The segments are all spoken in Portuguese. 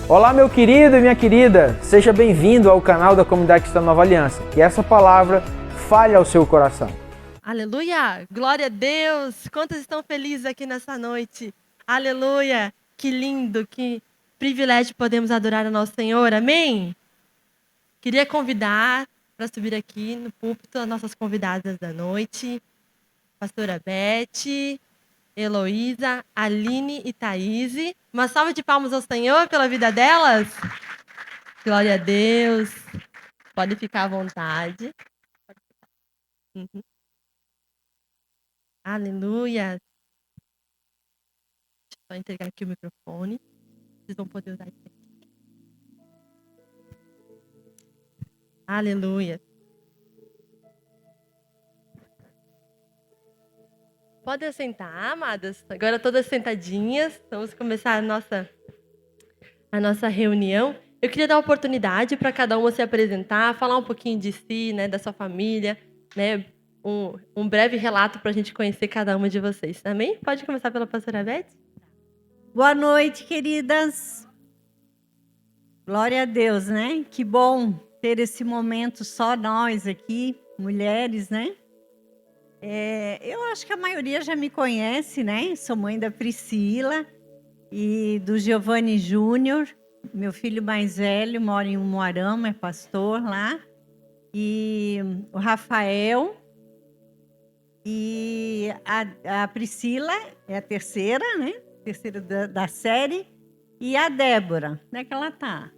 Olá, meu querido e minha querida, seja bem-vindo ao canal da Comunidade Cristã Nova Aliança. Que essa palavra fale ao seu coração. Aleluia! Glória a Deus! Quantos estão felizes aqui nessa noite? Aleluia! Que lindo, que privilégio podemos adorar o nosso Senhor, amém? Queria convidar para subir aqui no púlpito as nossas convidadas da noite, pastora Beth, Heloísa, Aline e Thaís. Uma salva de palmas ao Senhor pela vida delas. Glória a Deus. Pode ficar à vontade. Uhum. Aleluia. Deixa eu só entregar aqui o microfone. Vocês vão poder usar isso aqui. Aleluia. Podem sentar, amadas. Agora todas sentadinhas. Vamos começar a nossa reunião. Eu queria dar oportunidade para cada uma se apresentar, falar um pouquinho de si, né, da sua família, né, um breve relato para a gente conhecer cada uma de vocês. Amém? Pode começar pela pastora Beth? Boa noite, queridas. Glória a Deus, né? Que bom ter esse momento só nós aqui, mulheres, né? Eu acho que a maioria já me conhece, né? Sou mãe da Priscila e do Giovanni Júnior. Meu filho mais velho mora em Umuarama, é pastor lá. E o Rafael. E a Priscila é a terceira, né? Terceira da série. E a Débora, onde é que ela está?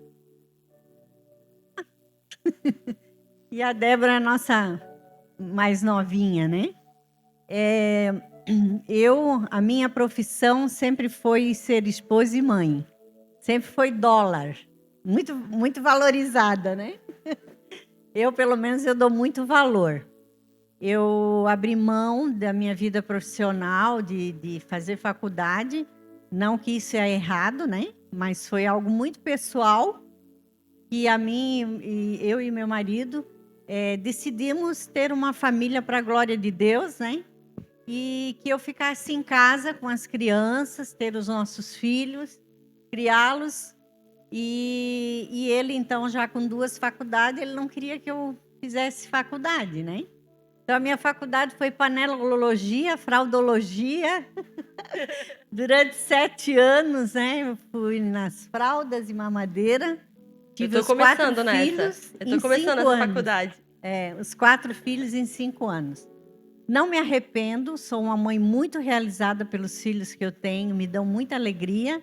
E a Débora é a nossa mais novinha, né? A minha profissão sempre foi ser esposa e mãe. Sempre foi dólar. Muito, muito valorizada, né? Pelo menos, eu dou muito valor. Eu abri mão da minha vida profissional, de fazer faculdade. Não que isso é errado, né? Mas foi algo muito pessoal. E eu e meu marido decidimos ter uma família para a glória de Deus, né? E que eu ficasse em casa com as crianças, ter os nossos filhos, criá-los. E ele, então, já com 2 faculdades, ele não queria que eu fizesse faculdade, né? Então, a minha faculdade foi panelologia, fraudologia. Durante 7 anos, né? Eu fui nas fraldas e mamadeira. Tive Eu tô começando nessa. Eu tô começando essa faculdade. Os 4 filhos em 5 anos. Não me arrependo, sou uma mãe muito realizada pelos filhos que eu tenho, me dão muita alegria.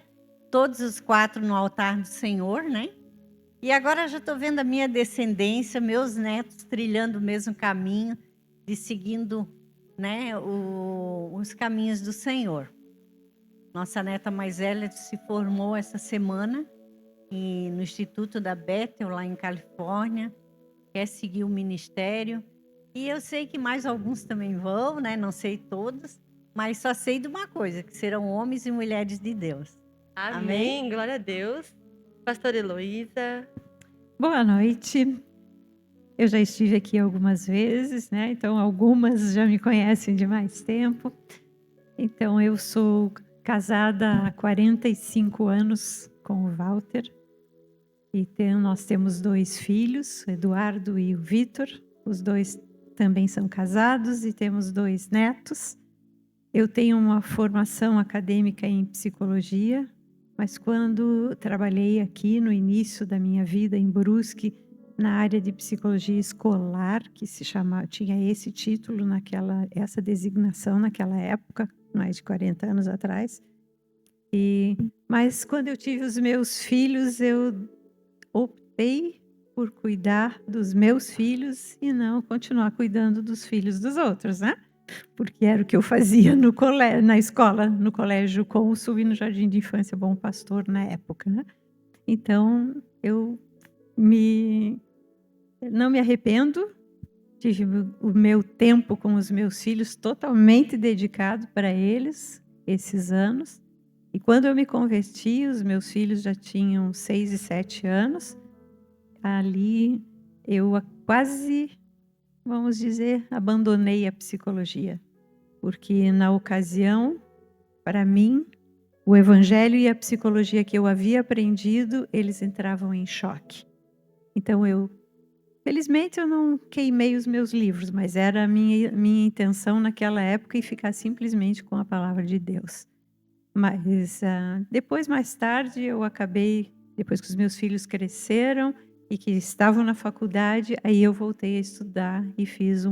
Todos os 4 no altar do Senhor, né? E agora já estou vendo a minha descendência, meus netos trilhando o mesmo caminho, de seguindo, né, os caminhos do Senhor. Nossa neta mais velha se formou essa semana no Instituto da Bethel, lá em Califórnia, quer seguir o ministério. E eu sei que mais alguns também vão, né? Não sei todos, mas só sei de uma coisa, que serão homens e mulheres de Deus. Amém. Amém? Glória a Deus. Pastora Heloísa. Boa noite. Eu já estive aqui algumas vezes, né? Então, algumas já me conhecem de mais tempo. Então, eu sou casada há 45 anos com o Walter. E nós temos 2 filhos, o Eduardo e o Vitor. Os 2 também são casados e temos 2 netos. Eu tenho uma formação acadêmica em psicologia, mas quando trabalhei aqui no início da minha vida em Brusque, na área de psicologia escolar, que tinha esse título, essa designação naquela época, mais de 40 anos atrás. Mas quando eu tive os meus filhos, eu optei por cuidar dos meus filhos e não continuar cuidando dos filhos dos outros, né? Porque era o que eu fazia na escola, no colégio Cônsul e no Jardim de Infância Bom Pastor na época, né? Então, eu não me arrependo, tive o meu tempo com os meus filhos totalmente dedicado para eles, esses anos. E quando eu me converti, os meus filhos já tinham 6 e 7 anos. Ali eu quase, vamos dizer, abandonei a psicologia. Porque na ocasião, para mim, o evangelho e a psicologia que eu havia aprendido, eles entravam em choque. Então felizmente eu não queimei os meus livros, mas era a minha intenção naquela época e ficar simplesmente com a palavra de Deus. Mas depois, mais tarde, eu acabei, depois que os meus filhos cresceram e que estavam na faculdade, aí eu voltei a estudar e fiz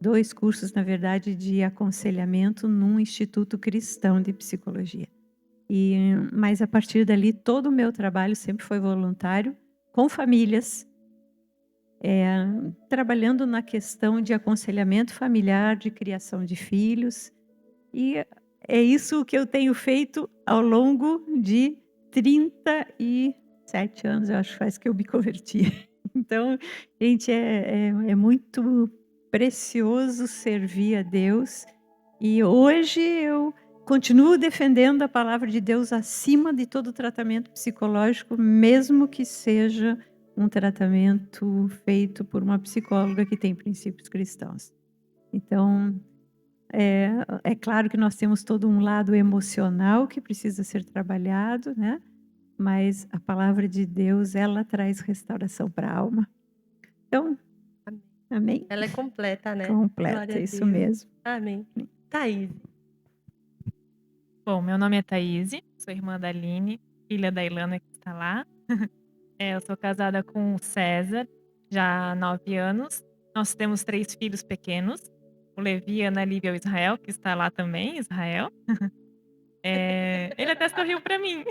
dois cursos, na verdade, de aconselhamento num instituto cristão de psicologia. Mas a partir dali, todo o meu trabalho sempre foi voluntário, com famílias, trabalhando na questão de aconselhamento familiar, de criação de filhos. E é isso que eu tenho feito ao longo de 37 anos, eu acho que faz que eu me converti. Então, gente, é muito precioso servir a Deus. E hoje eu continuo defendendo a palavra de Deus acima de todo tratamento psicológico, mesmo que seja um tratamento feito por uma psicóloga que tem princípios cristãos. Então, é claro que nós temos todo um lado emocional que precisa ser trabalhado, né? Mas a palavra de Deus, ela traz restauração para a alma. Então, amém? Ela é completa, né? Completa, Glória a isso Deus. mesmo. Amém. Thaís. Bom, meu nome é Thaís, sou irmã da Aline, filha da Ilana que está lá. Eu sou casada com o César, já há 9 anos. Nós temos 3 filhos pequenos, o Levi, a Ana Lívia e o Israel, que está lá também, Israel. Ele até sorriu para mim.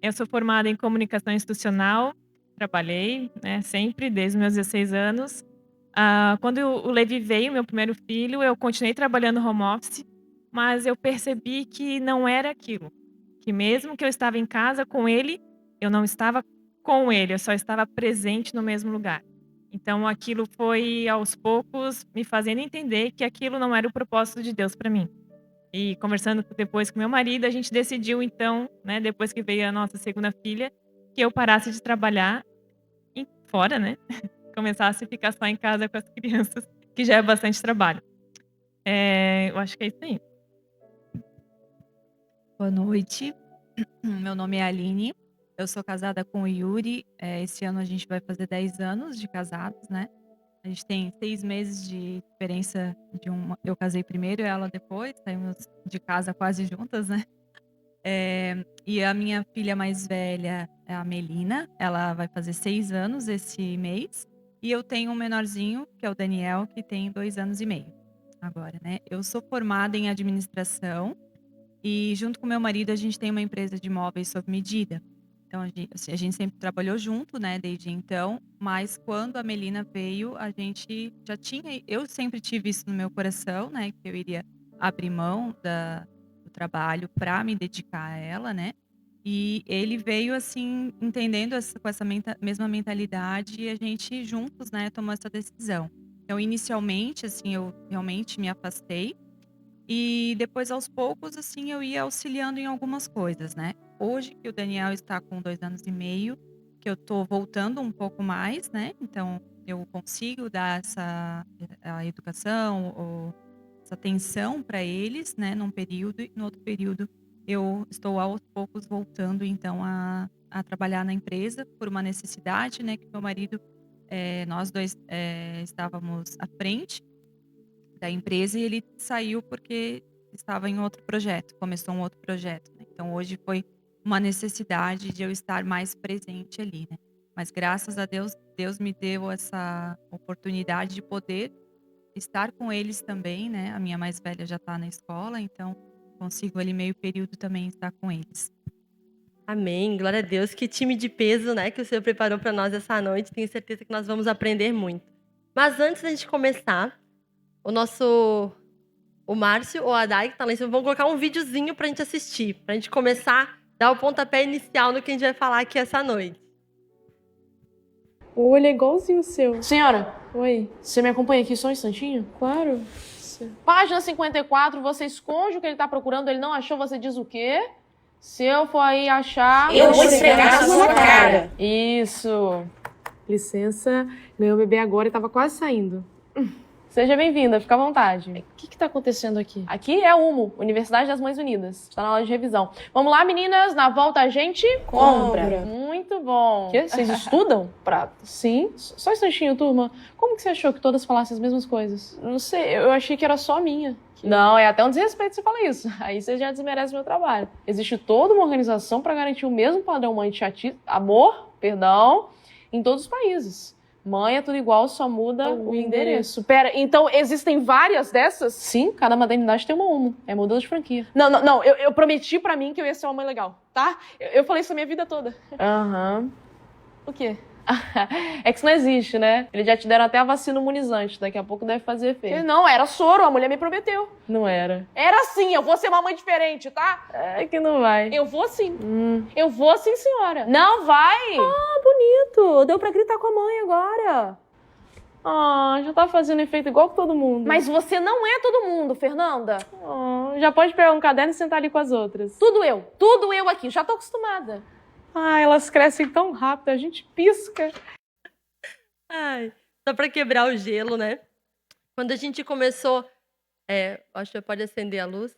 Eu sou formada em comunicação institucional, trabalhei, né, sempre, desde os meus 16 anos. Quando o Levi veio, meu primeiro filho, eu continuei trabalhando home office, mas eu percebi que não era aquilo. Que mesmo que eu estava em casa com ele, eu não estava com ele, eu só estava presente no mesmo lugar. Então aquilo foi, aos poucos, me fazendo entender que aquilo não era o propósito de Deus para mim. E conversando depois com meu marido, a gente decidiu então, né, depois que veio a nossa segunda filha, que eu parasse de trabalhar fora, né? Começasse a ficar só em casa com as crianças, que já é bastante trabalho. Eu acho que é isso aí. Boa noite, meu nome é Aline, eu sou casada com o Yuri, esse ano a gente vai fazer 10 anos de casados, né? A gente tem 6 meses de diferença eu casei primeiro e ela depois, saímos de casa quase juntas, né? E a minha filha mais velha é a Melina, ela vai fazer 6 anos esse mês, e eu tenho um menorzinho, que é o Daniel, que tem 2 anos e meio agora, né? Eu sou formada em administração, e junto com meu marido a gente tem uma empresa de móveis sob medida. Então a gente sempre trabalhou junto, né, desde então, mas quando a Melina veio, a gente já tinha, eu sempre tive isso no meu coração, né, que eu iria abrir mão do trabalho para me dedicar a ela, né? E ele veio assim entendendo com essa mesma mentalidade, e a gente juntos, né, tomou essa decisão. Então inicialmente assim eu realmente me afastei, e depois, aos poucos, assim, eu ia auxiliando em algumas coisas, né? Hoje, que o Daniel está com 2 anos e meio, que eu tô voltando um pouco mais, né? Então, eu consigo dar a educação, ou essa atenção para eles, né? Num período, e no outro período eu estou aos poucos voltando, então, a trabalhar na empresa por uma necessidade, né? Que meu marido, nós dois estávamos à frente da empresa, e ele saiu porque estava em outro projeto, começou um outro projeto, né? Então hoje foi uma necessidade de eu estar mais presente ali, né? Mas graças a Deus, Deus me deu essa oportunidade de poder estar com eles também, né? A minha mais velha já está na escola, então consigo ali meio período também estar com eles. Amém, glória a Deus. Que time de peso, né, que o Senhor preparou para nós essa noite. Tenho certeza que nós vamos aprender muito. Mas antes da gente começar, o Márcio ou a Dai, que tá lá em cima, vão colocar um videozinho pra gente assistir, pra gente começar a dar o pontapé inicial no que a gente vai falar aqui essa noite. O olho é igualzinho o seu. Senhora, Oi. você me acompanha aqui só um instantinho? Claro. Página 54, você esconde o que ele tá procurando, ele não achou, você diz o quê? Se eu for aí achar... Eu vou esfregar na sua cara. Isso. Licença, ganhou o bebê agora e tava quase saindo. Seja bem-vinda, fica à vontade. O que está acontecendo aqui? Aqui é a UMO, Universidade das Mães Unidas. Está na aula de revisão. Vamos lá, meninas, na volta a gente compra. Muito bom. Vocês estudam? Sim. Só um instantinho, turma. Como que você achou que todas falassem as mesmas coisas? Não sei, eu achei que era só a minha. Não, é até um desrespeito você falar isso. Aí você já desmerece o meu trabalho. Existe toda uma organização para garantir o mesmo padrão mãe de em todos os países. Mãe é tudo igual, só muda o endereço. Pera, então existem várias dessas? Sim, cada maternidade tem uma UMO. É modelo de franquia. Não, eu prometi pra mim que eu ia ser uma mãe legal, tá? Eu falei isso a minha vida toda. Aham. O quê? É que isso não existe, né? Eles já te deram até a vacina imunizante, daqui a pouco deve fazer efeito. Não, era soro, a mulher me prometeu. Não era. Era sim, eu vou ser uma mãe diferente, tá? É que não vai. Eu vou sim. Eu vou sim, senhora. Não vai! Ah, bonito. Deu pra gritar com a mãe agora. Ah, já tá fazendo efeito igual com todo mundo. Mas você não é todo mundo, Fernanda. Já pode pegar um caderno e sentar ali com as outras. Tudo eu aqui, já tô acostumada. Ah, elas crescem tão rápido, a gente pisca. Ai, só para quebrar o gelo, né? Quando a gente começou, acho que pode acender a luz.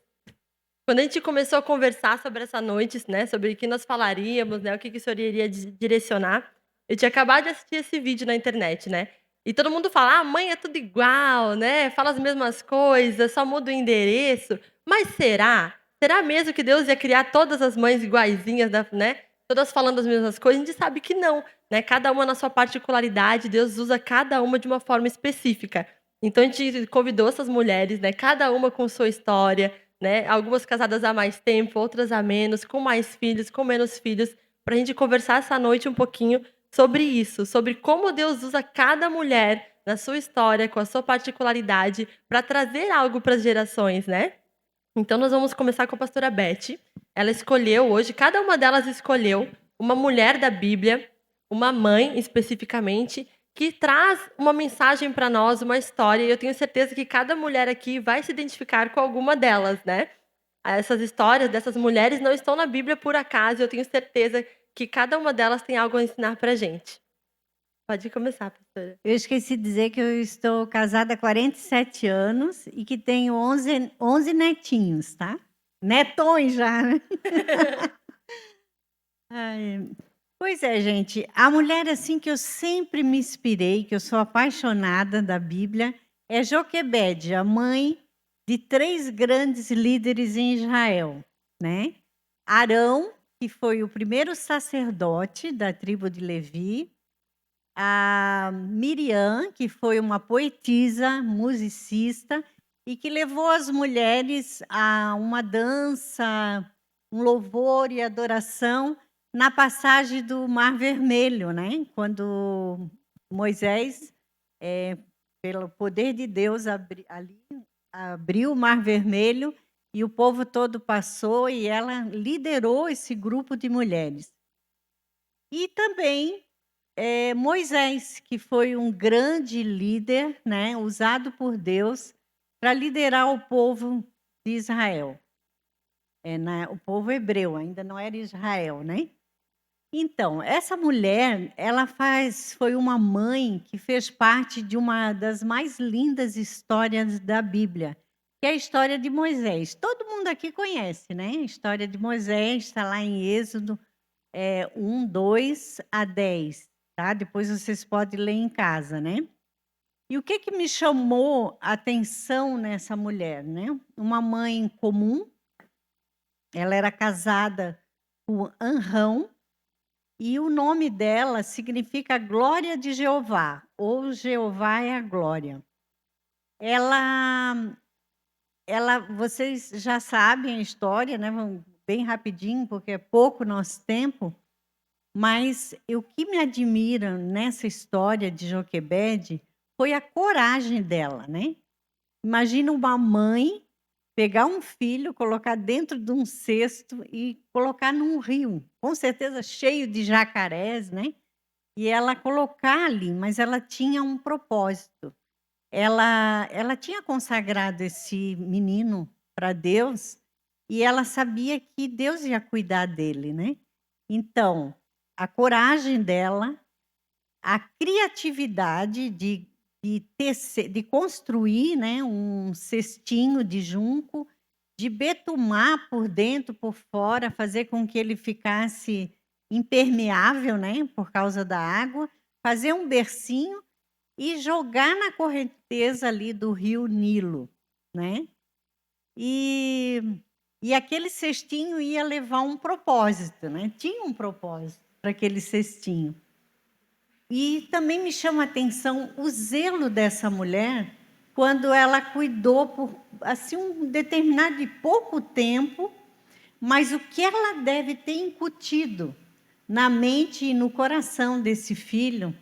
Quando a gente começou a conversar sobre essa noite, né, sobre o que nós falaríamos, né, o que o senhor iria direcionar, eu tinha acabado de assistir esse vídeo na internet, né? E todo mundo fala, mãe é tudo igual, né? Fala as mesmas coisas, só muda o endereço. Mas será? Será mesmo que Deus ia criar todas as mães iguaizinhas, né? Todas falando as mesmas coisas? A gente sabe que não, né? Cada uma na sua particularidade, Deus usa cada uma de uma forma específica. Então a gente convidou essas mulheres, né? Cada uma com sua história, né? Algumas casadas há mais tempo, outras há menos, com mais filhos, com menos filhos, para a gente conversar essa noite um pouquinho sobre isso, sobre como Deus usa cada mulher na sua história, com a sua particularidade, para trazer algo para as gerações, né? Então nós vamos começar com a pastora Beth. Ela escolheu hoje, cada uma delas escolheu uma mulher da Bíblia, uma mãe especificamente, que traz uma mensagem para nós, uma história, e eu tenho certeza que cada mulher aqui vai se identificar com alguma delas, né? Essas histórias dessas mulheres não estão na Bíblia por acaso, eu tenho certeza que cada uma delas tem algo a ensinar para a gente. Pode começar, pastora. Eu esqueci de dizer que eu estou casada há 47 anos e que tenho 11 netinhos, tá? Netões já, né? Ai, pois é, gente. A mulher assim que eu sempre me inspirei, que eu sou apaixonada da Bíblia, é Joquebede, a mãe de 3 grandes líderes em Israel, né? Arão, que foi o primeiro sacerdote da tribo de Levi, a Miriam, que foi uma poetisa, musicista, e que levou as mulheres a uma dança, um louvor e adoração na passagem do Mar Vermelho, né? Quando Moisés, pelo poder de Deus, abriu o Mar Vermelho e o povo todo passou e ela liderou esse grupo de mulheres. E também Moisés, que foi um grande líder, né, usado por Deus para liderar o povo de Israel. O povo hebreu, ainda não era Israel, né? Então, essa mulher, ela foi uma mãe que fez parte de uma das mais lindas histórias da Bíblia, que é a história de Moisés. Todo mundo aqui conhece, né? A história de Moisés está lá em Êxodo 1, 2 a 10. Tá? Depois vocês podem ler em casa, né? E o que me chamou a atenção nessa mulher, né? Uma mãe comum, ela era casada com Anrão, e o nome dela significa glória de Jeová, ou Jeová é a glória. Vocês já sabem a história, né? Vamos bem rapidinho, porque é pouco nosso tempo. Mas o que me admira nessa história de Joquebede foi a coragem dela, né? Imagina uma mãe pegar um filho, colocar dentro de um cesto e colocar num rio, com certeza cheio de jacarés, né? E ela colocar ali, mas ela tinha um propósito. Ela tinha consagrado esse menino para Deus e ela sabia que Deus ia cuidar dele, né? Então, a coragem dela, a criatividade de de construir, né, um cestinho de junco, de betumar por dentro, por fora, fazer com que ele ficasse impermeável, né, por causa da água, fazer um bercinho e jogar na correnteza ali do rio Nilo, né? E aquele cestinho ia levar um propósito, né? Tinha um propósito para aquele cestinho. E também me chama a atenção o zelo dessa mulher quando ela cuidou por assim um determinado e pouco tempo, mas o que ela deve ter incutido na mente e no coração desse filho,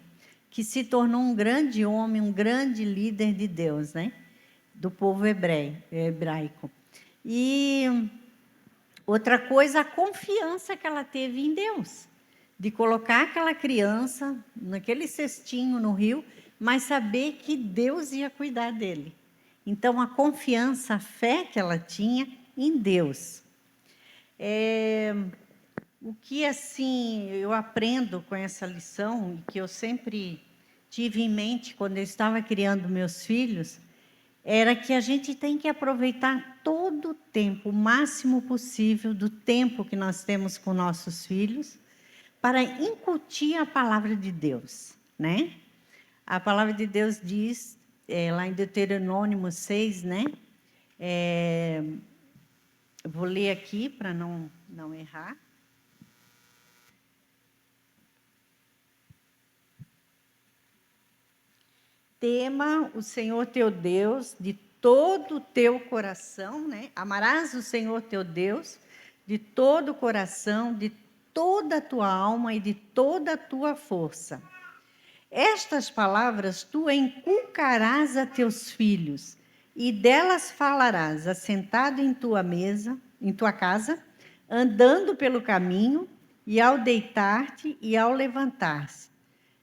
que se tornou um grande homem, um grande líder de Deus, né? Do povo hebraico. E outra coisa, a confiança que ela teve em Deus, de colocar aquela criança naquele cestinho no rio, mas saber que Deus ia cuidar dele. Então, a confiança, a fé que ela tinha em Deus. O que, assim, eu aprendo com essa lição, e que eu sempre tive em mente quando eu estava criando meus filhos, era que a gente tem que aproveitar todo o tempo, o máximo possível do tempo que nós temos com nossos filhos, para incutir a palavra de Deus, né? A palavra de Deus diz, lá em Deuteronômio 6, né? Eu vou ler aqui para não errar. Tema o Senhor teu Deus de todo o teu coração, né? Amarás o Senhor teu Deus de todo o coração, de toda a tua alma e de toda a tua força. Estas palavras tu inculcarás a teus filhos, e delas falarás, assentado em tua mesa, em tua casa, andando pelo caminho, e ao deitar-te e ao levantar-se.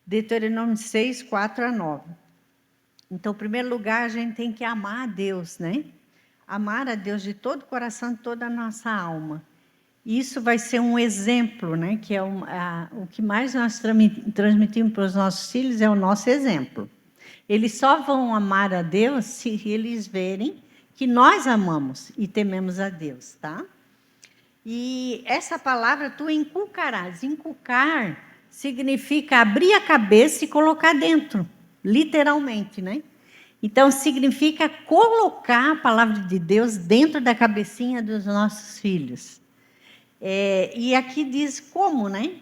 Deuteronômio 6, 4 a 9. Então, em primeiro lugar, a gente tem que amar a Deus, né? Amar a Deus de todo o coração, de toda a nossa alma. Isso vai ser um exemplo, né? Que é o que mais nós transmitimos para os nossos filhos, é o nosso exemplo. Eles só vão amar a Deus se eles verem que nós amamos e tememos a Deus, tá? E essa palavra, tu inculcarás. Inculcar significa abrir a cabeça e colocar dentro, literalmente, né? Então, significa colocar a palavra de Deus dentro da cabecinha dos nossos filhos. E aqui diz como, né?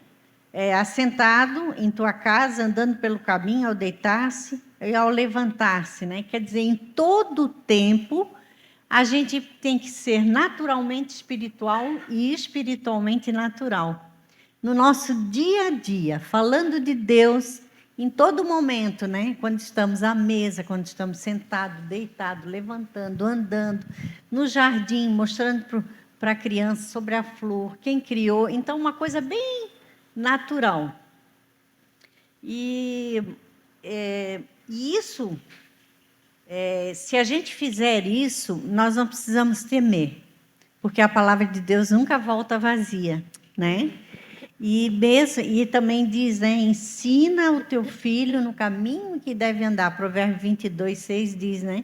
Assentado em tua casa, andando pelo caminho, ao deitar-se e ao levantar-se, né? Quer dizer, em todo o tempo, a gente tem que ser naturalmente espiritual e espiritualmente natural. No nosso dia a dia, falando de Deus, em todo momento, né? Quando estamos à mesa, quando estamos sentados, deitados, levantando, andando, no jardim, mostrando para a criança sobre a flor, quem criou. Então, uma coisa bem natural. E isso, se a gente fizer isso, nós não precisamos temer, porque a palavra de Deus nunca volta vazia, né? E também diz, né? Ensina o teu filho no caminho que deve andar. Provérbios 22, 6 diz, né?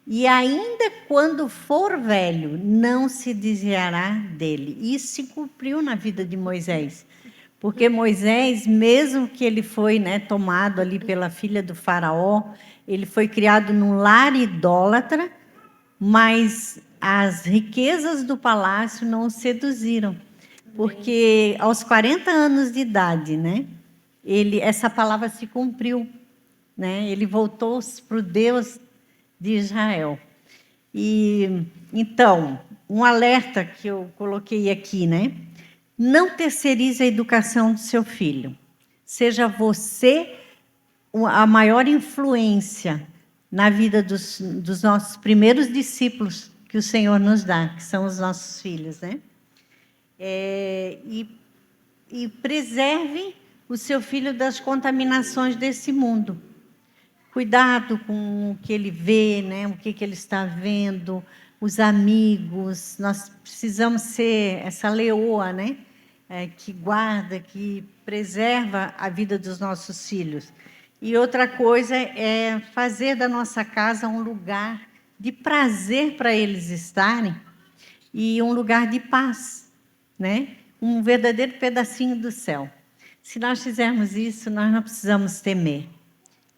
E ainda quando for velho, não se desviará dele. Isso se cumpriu na vida de Moisés. Porque Moisés, mesmo que ele foi, né, tomado ali pela filha do faraó, ele foi criado num lar idólatra, mas as riquezas do palácio não o seduziram. Porque aos 40 anos de idade, né, essa palavra se cumpriu, né? Ele voltou para o Deus de Israel. E então, um alerta que eu coloquei aqui, né? Não terceirize a educação do seu filho. Seja você a maior influência na vida dos nossos primeiros discípulos que o Senhor nos dá, que são os nossos filhos, né? E preserve o seu filho das contaminações desse mundo. Cuidado com o que ele vê, né? O que ele está vendo, os amigos. Nós precisamos ser essa leoa, né? Que guarda, que preserva a vida dos nossos filhos. E outra coisa é fazer da nossa casa um lugar de prazer para eles estarem e um lugar de paz, né? Um verdadeiro pedacinho do céu. Se nós fizermos isso, nós não precisamos temer.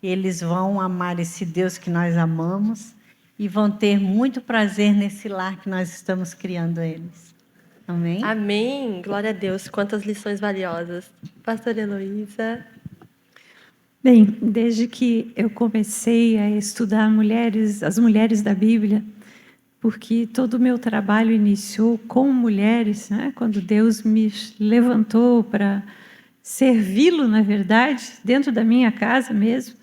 Eles vão amar esse Deus que nós amamos e vão ter muito prazer nesse lar que nós estamos criando a eles. Amém? Amém. Glória a Deus. Quantas lições valiosas. Pastora Heloísa. Bem, desde que eu comecei a estudar as mulheres da Bíblia, porque todo o meu trabalho iniciou com mulheres, né? Quando Deus me levantou para servi-lo, na verdade, dentro da minha casa mesmo,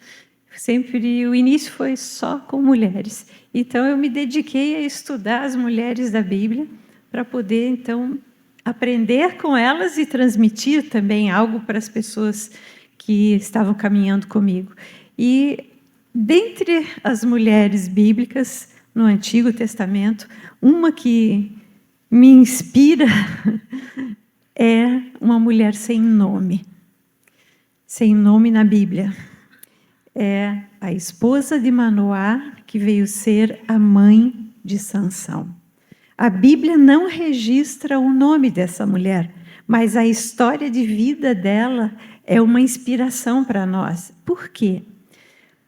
sempre o início foi só com mulheres. Então eu me dediquei a estudar as mulheres da Bíblia para poder então aprender com elas e transmitir também algo para as pessoas que estavam caminhando comigo. E dentre as mulheres bíblicas no Antigo Testamento, uma que me inspira é uma mulher sem nome na Bíblia. É a esposa de Manoá, que veio ser a mãe de Sansão. A Bíblia não registra o nome dessa mulher, mas a história de vida dela é uma inspiração para nós. Por quê?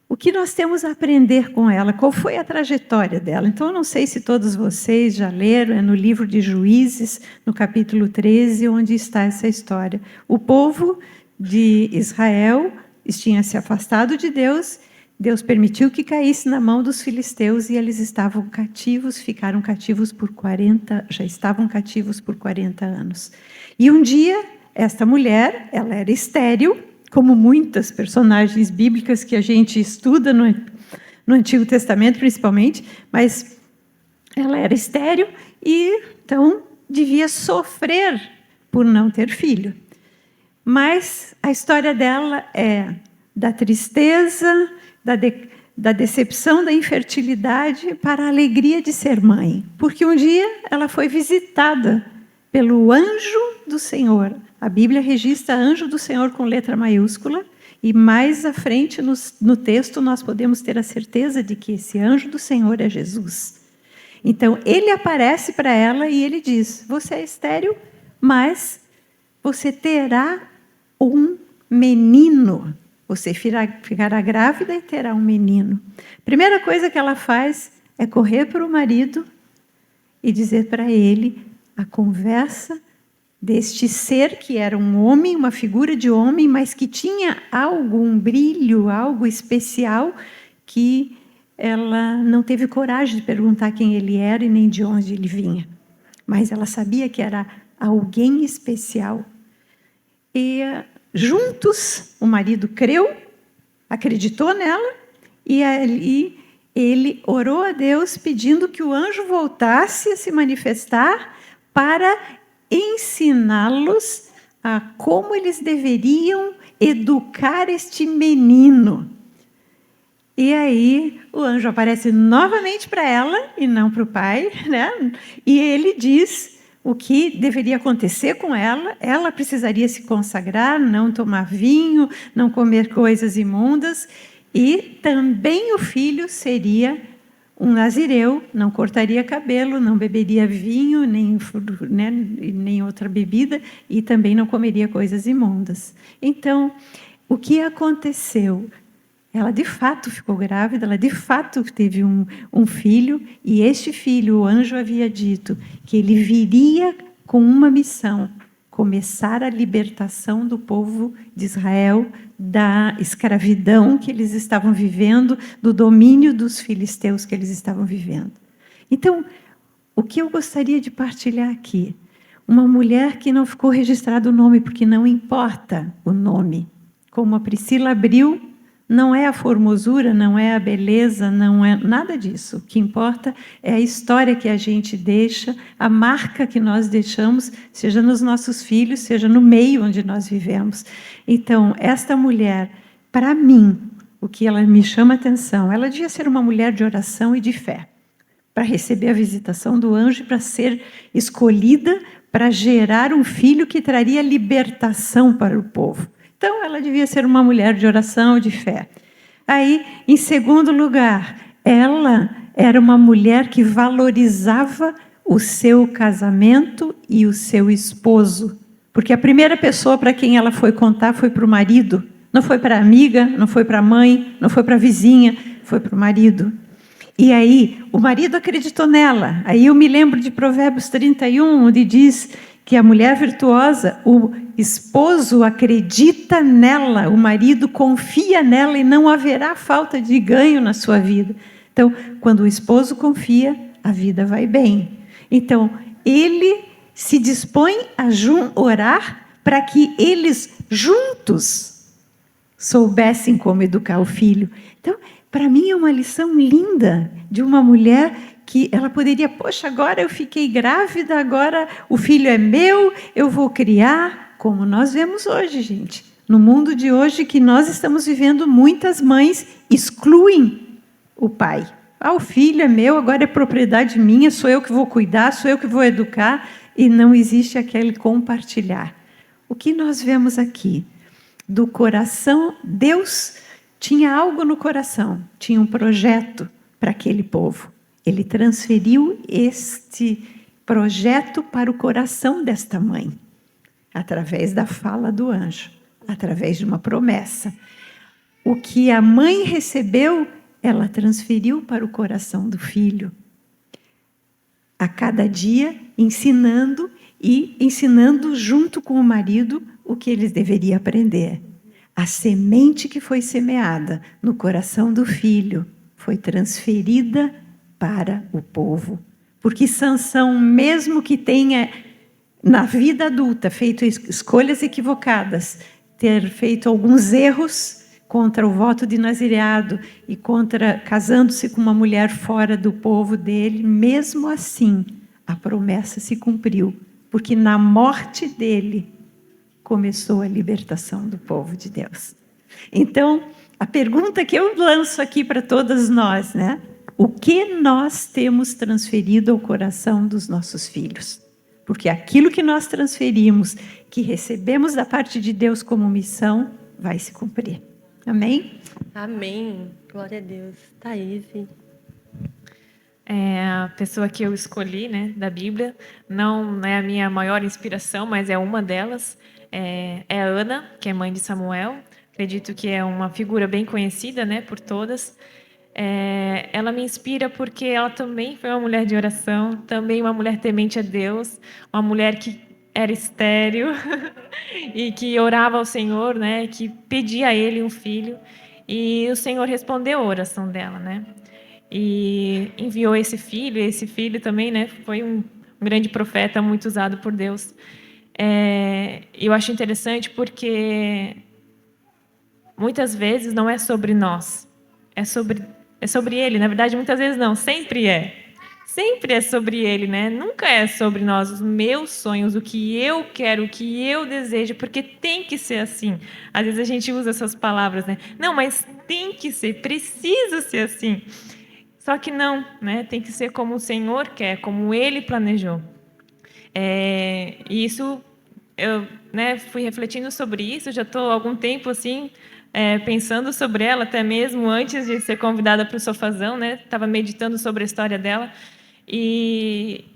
O que nós temos a aprender com ela? Qual foi a trajetória dela? Então, eu não sei se todos vocês já leram, é no livro de Juízes, no capítulo 13, onde está essa história. O povo de Israel tinha se afastado de Deus, Deus permitiu que caísse na mão dos filisteus e eles estavam cativos, ficaram cativos por 40, já estavam cativos por 40 anos. E um dia, esta mulher, ela era estéril, como muitas personagens bíblicas que a gente estuda no Antigo Testamento, principalmente, mas ela era estéril e, então, devia sofrer por não ter filho. Mas a história dela é da tristeza, da decepção, da infertilidade, para a alegria de ser mãe. Porque um dia ela foi visitada pelo anjo do Senhor. A Bíblia registra anjo do Senhor com letra maiúscula, e mais à frente no texto nós podemos ter a certeza de que esse anjo do Senhor é Jesus. Então, ele aparece para ela e ele diz: você é estéril, mas você terá um menino. Você ficará grávida e terá um menino. Primeira coisa que ela faz é correr para o marido e dizer para ele a conversa deste ser que era um homem, uma figura de homem, mas que tinha algum brilho, algo especial, que ela não teve coragem de perguntar quem ele era e nem de onde ele vinha. Mas ela sabia que era alguém especial. E juntos, o marido creu, acreditou nela, e ali ele orou a Deus pedindo que o anjo voltasse a se manifestar para ensiná-los a como eles deveriam educar este menino. E aí o anjo aparece novamente para ela e não para o pai, né? E ele diz o que deveria acontecer com ela. Ela precisaria se consagrar, não tomar vinho, não comer coisas imundas, e também o filho seria um nazireu, não cortaria cabelo, não beberia vinho, nem outra bebida, e também não comeria coisas imundas. Então, o que aconteceu? Ela, de fato, ficou grávida, ela, de fato, teve um filho, e este filho, o anjo havia dito que ele viria com uma missão: começar a libertação do povo de Israel da escravidão que eles estavam vivendo, do domínio dos filisteus que eles estavam vivendo. Então, o que eu gostaria de partilhar aqui? Uma mulher que não ficou registrado o nome, porque não importa o nome. Como a Priscila abriu, não é a formosura, não é a beleza, não é nada disso. O que importa é a história que a gente deixa, a marca que nós deixamos, seja nos nossos filhos, seja no meio onde nós vivemos. Então, esta mulher, para mim, o que ela me chama a atenção, ela devia ser uma mulher de oração e de fé, para receber a visitação do anjo e para ser escolhida para gerar um filho que traria libertação para o povo. Então, ela devia ser uma mulher de oração, de fé. Aí, em segundo lugar, ela era uma mulher que valorizava o seu casamento e o seu esposo. Porque a primeira pessoa para quem ela foi contar foi para o marido. Não foi para a amiga, não foi para a mãe, não foi para a vizinha, foi para o marido. E aí, o marido acreditou nela. Aí eu me lembro de Provérbios 31, onde diz que a mulher virtuosa, o esposo acredita nela, o marido confia nela e não haverá falta de ganho na sua vida. Então, quando o esposo confia, a vida vai bem. Então, ele se dispõe a orar para que eles juntos soubessem como educar o filho. Então, para mim é uma lição linda de uma mulher que ela poderia, poxa, agora eu fiquei grávida, agora o filho é meu, eu vou criar, como nós vemos hoje, gente. No mundo de hoje que nós estamos vivendo, muitas mães excluem o pai. Ah, o filho é meu, agora é propriedade minha, sou eu que vou cuidar, sou eu que vou educar, e não existe aquele compartilhar. O que nós vemos aqui? Do coração, Deus tinha algo no coração, tinha um projeto para aquele povo. Ele transferiu este projeto para o coração desta mãe, através da fala do anjo, através de uma promessa. O que a mãe recebeu, ela transferiu para o coração do filho. A cada dia, ensinando junto com o marido o que eles deveriam aprender. A semente que foi semeada no coração do filho foi transferida para o povo. Porque Sansão, mesmo que tenha, na vida adulta, feito escolhas equivocadas, ter feito alguns erros contra o voto de nazireado e contra casando-se com uma mulher fora do povo dele, mesmo assim, a promessa se cumpriu. Porque na morte dele começou a libertação do povo de Deus. Então, a pergunta que eu lanço aqui para todas nós, né? O que nós temos transferido ao coração dos nossos filhos? Porque aquilo que nós transferimos, que recebemos da parte de Deus como missão, vai se cumprir. Amém? Amém. Glória a Deus. Thaís. É a pessoa que eu escolhi, né, da Bíblia. Não é a minha maior inspiração, mas é uma delas. É a Ana, que é mãe de Samuel. Acredito que é uma figura bem conhecida, né, por todas. Ela me inspira porque ela também foi uma mulher de oração, também uma mulher temente a Deus, uma mulher que era estéril e que orava ao Senhor, né, que pedia a Ele um filho, e o Senhor respondeu a oração dela, né, e enviou esse filho. E esse filho também, né, foi um grande profeta, muito usado por Deus. Eu acho interessante porque muitas vezes não é sobre nós, é sobre Ele. Na verdade, muitas vezes não, sempre é. Sempre é sobre Ele, né? Nunca é sobre nós, os meus sonhos, o que eu quero, o que eu desejo, porque tem que ser assim. Às vezes a gente usa essas palavras, né? Não, mas tem que ser, precisa ser assim. Só que não, né? Tem que ser como o Senhor quer, como Ele planejou. E isso, eu, né, fui refletindo sobre isso, já estou há algum tempo assim, pensando sobre ela, até mesmo antes de ser convidada para o Sofazão, né? Estava meditando sobre a história dela. E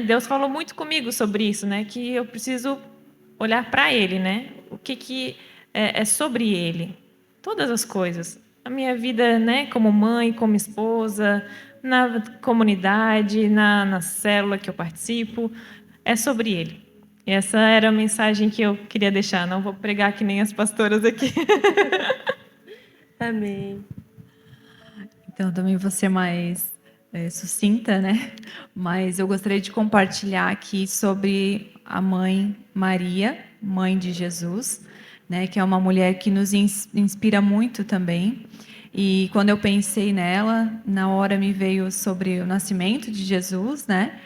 Deus falou muito comigo sobre isso, né? Que eu preciso olhar para Ele, né? O que é sobre Ele. Todas as coisas. A minha vida, né? Como mãe, como esposa, na comunidade, na célula que eu participo, é sobre Ele. E essa era a mensagem que eu queria deixar. Não vou pregar que nem as pastoras aqui. Amém. Então, também vou ser mais sucinta, né? Mas eu gostaria de compartilhar aqui sobre a mãe Maria, mãe de Jesus, né? Que é uma mulher que nos inspira muito também. E quando eu pensei nela, na hora me veio sobre o nascimento de Jesus, né?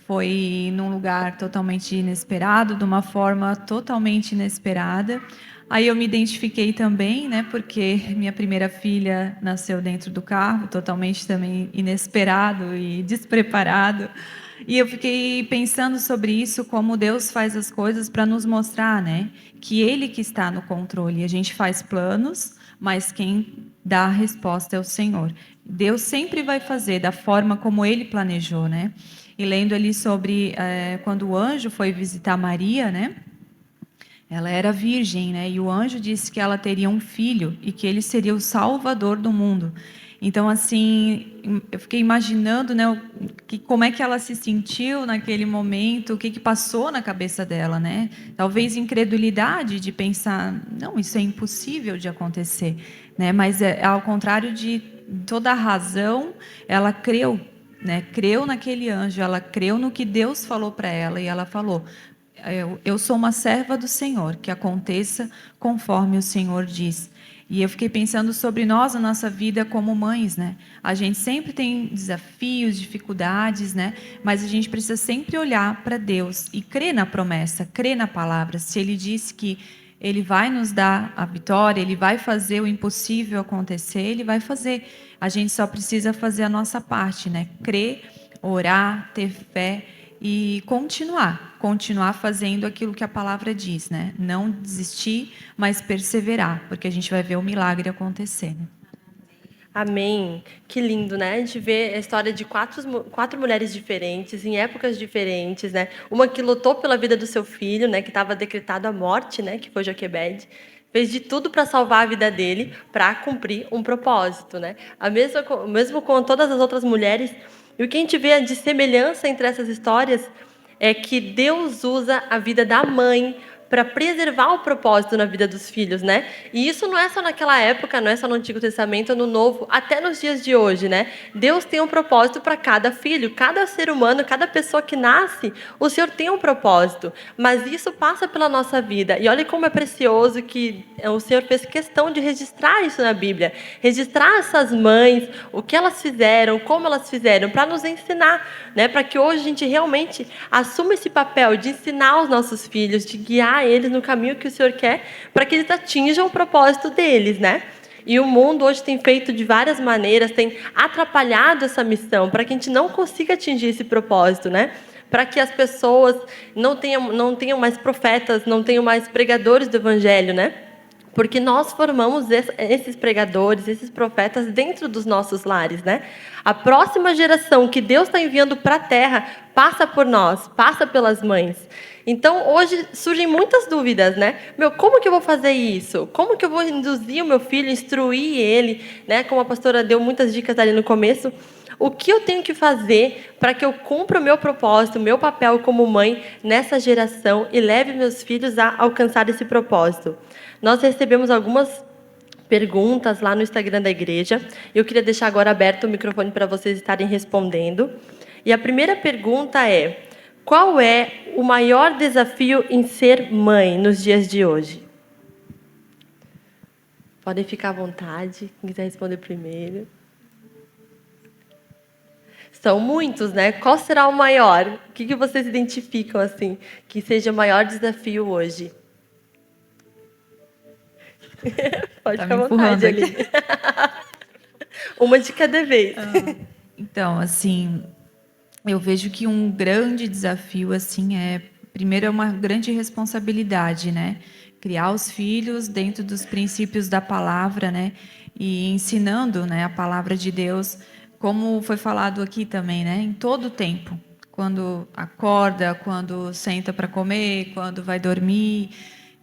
Foi num lugar totalmente inesperado, de uma forma totalmente inesperada. Aí eu me identifiquei também, né? Porque minha primeira filha nasceu dentro do carro, totalmente também inesperado e despreparado. E eu fiquei pensando sobre isso, como Deus faz as coisas para nos mostrar, né? Que Ele que está no controle. A gente faz planos, mas quem dá a resposta é o Senhor. Deus sempre vai fazer da forma como Ele planejou, né? E lendo ali sobre quando o anjo foi visitar Maria, né? Ela era virgem, né? E o anjo disse que ela teria um filho e que ele seria o salvador do mundo. Então, assim, eu fiquei imaginando, né, como é que ela se sentiu naquele momento, o que passou na cabeça dela, né? Talvez incredulidade de pensar, não, isso é impossível de acontecer, né? Mas ao contrário de toda a razão, ela creu, né? Creu naquele anjo, ela creu no que Deus falou para ela e ela falou: eu sou uma serva do Senhor, que aconteça conforme o Senhor diz. E eu fiquei pensando sobre nós, a nossa vida como mães, né? A gente sempre tem desafios, dificuldades, né? Mas a gente precisa sempre olhar para Deus e crer na promessa, crer na palavra. Se Ele disse que Ele vai nos dar a vitória, Ele vai fazer o impossível acontecer, Ele vai fazer. A gente só precisa fazer a nossa parte, né? Crer, orar, ter fé e continuar fazendo aquilo que a palavra diz, né? Não desistir, mas perseverar, porque a gente vai ver o milagre acontecer, né? Amém. Que lindo, né? A gente vê a história de quatro mulheres diferentes, em épocas diferentes, né? Uma que lutou pela vida do seu filho, né? Que estava decretado a morte, né? Que foi Joquebede. Fez de tudo para salvar a vida dele, para cumprir um propósito, né? Mesmo com todas as outras mulheres. E o que a gente vê de semelhança entre essas histórias é que Deus usa a vida da mãe para preservar o propósito na vida dos filhos, né? E isso não é só naquela época, não é só no Antigo Testamento, no Novo, até nos dias de hoje, né? Deus tem um propósito para cada filho, cada ser humano, cada pessoa que nasce, o Senhor tem um propósito, mas isso passa pela nossa vida. E olha como é precioso que o Senhor fez questão de registrar isso na Bíblia, registrar essas mães, o que elas fizeram, como elas fizeram, para nos ensinar, né? Para que hoje a gente realmente assuma esse papel de ensinar os nossos filhos, de guiar eles no caminho que o Senhor quer, para que eles atinjam o propósito deles, né? E o mundo hoje tem feito de várias maneiras, tem atrapalhado essa missão, para que a gente não consiga atingir esse propósito, né? Para que as pessoas não tenham mais profetas, não tenham mais pregadores do Evangelho, né? Porque nós formamos esses pregadores, esses profetas dentro dos nossos lares, né? A próxima geração que Deus está enviando para a Terra passa por nós, passa pelas mães. Então, hoje surgem muitas dúvidas, né? Como que eu vou fazer isso? Como que eu vou induzir o meu filho, instruir ele, né? Como a pastora deu muitas dicas ali no começo. O que eu tenho que fazer para que eu cumpra o meu propósito, o meu papel como mãe nessa geração e leve meus filhos a alcançar esse propósito? Nós recebemos algumas perguntas lá no Instagram da igreja. Eu queria deixar agora aberto o microfone para vocês estarem respondendo. E a primeira pergunta é: qual é o maior desafio em ser mãe nos dias de hoje? Podem ficar à vontade, quem quiser responder primeiro. São muitos, né? Qual será o maior? O que vocês identificam assim que seja o maior desafio hoje? Pode ficar à vontade, Aline. Uma de cada vez. Então, assim, eu vejo que um grande desafio, assim, primeiro é uma grande responsabilidade, né? Criar os filhos dentro dos princípios da palavra, né? E ensinando, né, a palavra de Deus, como foi falado aqui também, né? Em todo o tempo. Quando acorda, quando senta para comer, quando vai dormir.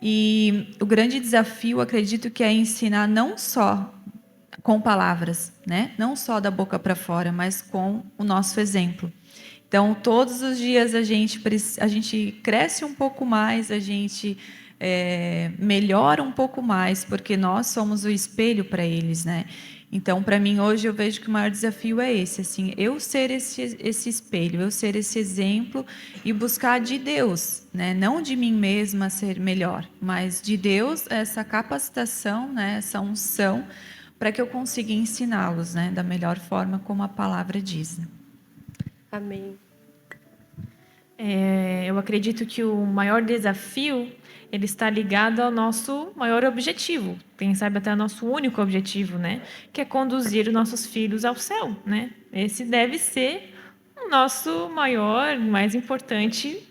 E o grande desafio, acredito que é ensinar não só com palavras, né? Não só da boca para fora, mas com o nosso exemplo. Então, todos os dias a gente cresce um pouco mais, a gente melhora um pouco mais, porque nós somos o espelho para eles, né? Então, para mim, hoje, eu vejo que o maior desafio é esse, assim, eu ser esse espelho, eu ser esse exemplo e buscar de Deus, né? Não de mim mesma ser melhor, mas de Deus essa capacitação, né? Essa unção, para que eu consiga ensiná-los, né? Da melhor forma como a palavra diz. Né? Amém. Eu acredito que o maior desafio ele está ligado ao nosso maior objetivo, quem sabe até ao nosso único objetivo, né? Que é conduzir os nossos filhos ao céu, né? Esse deve ser o nosso maior, mais importante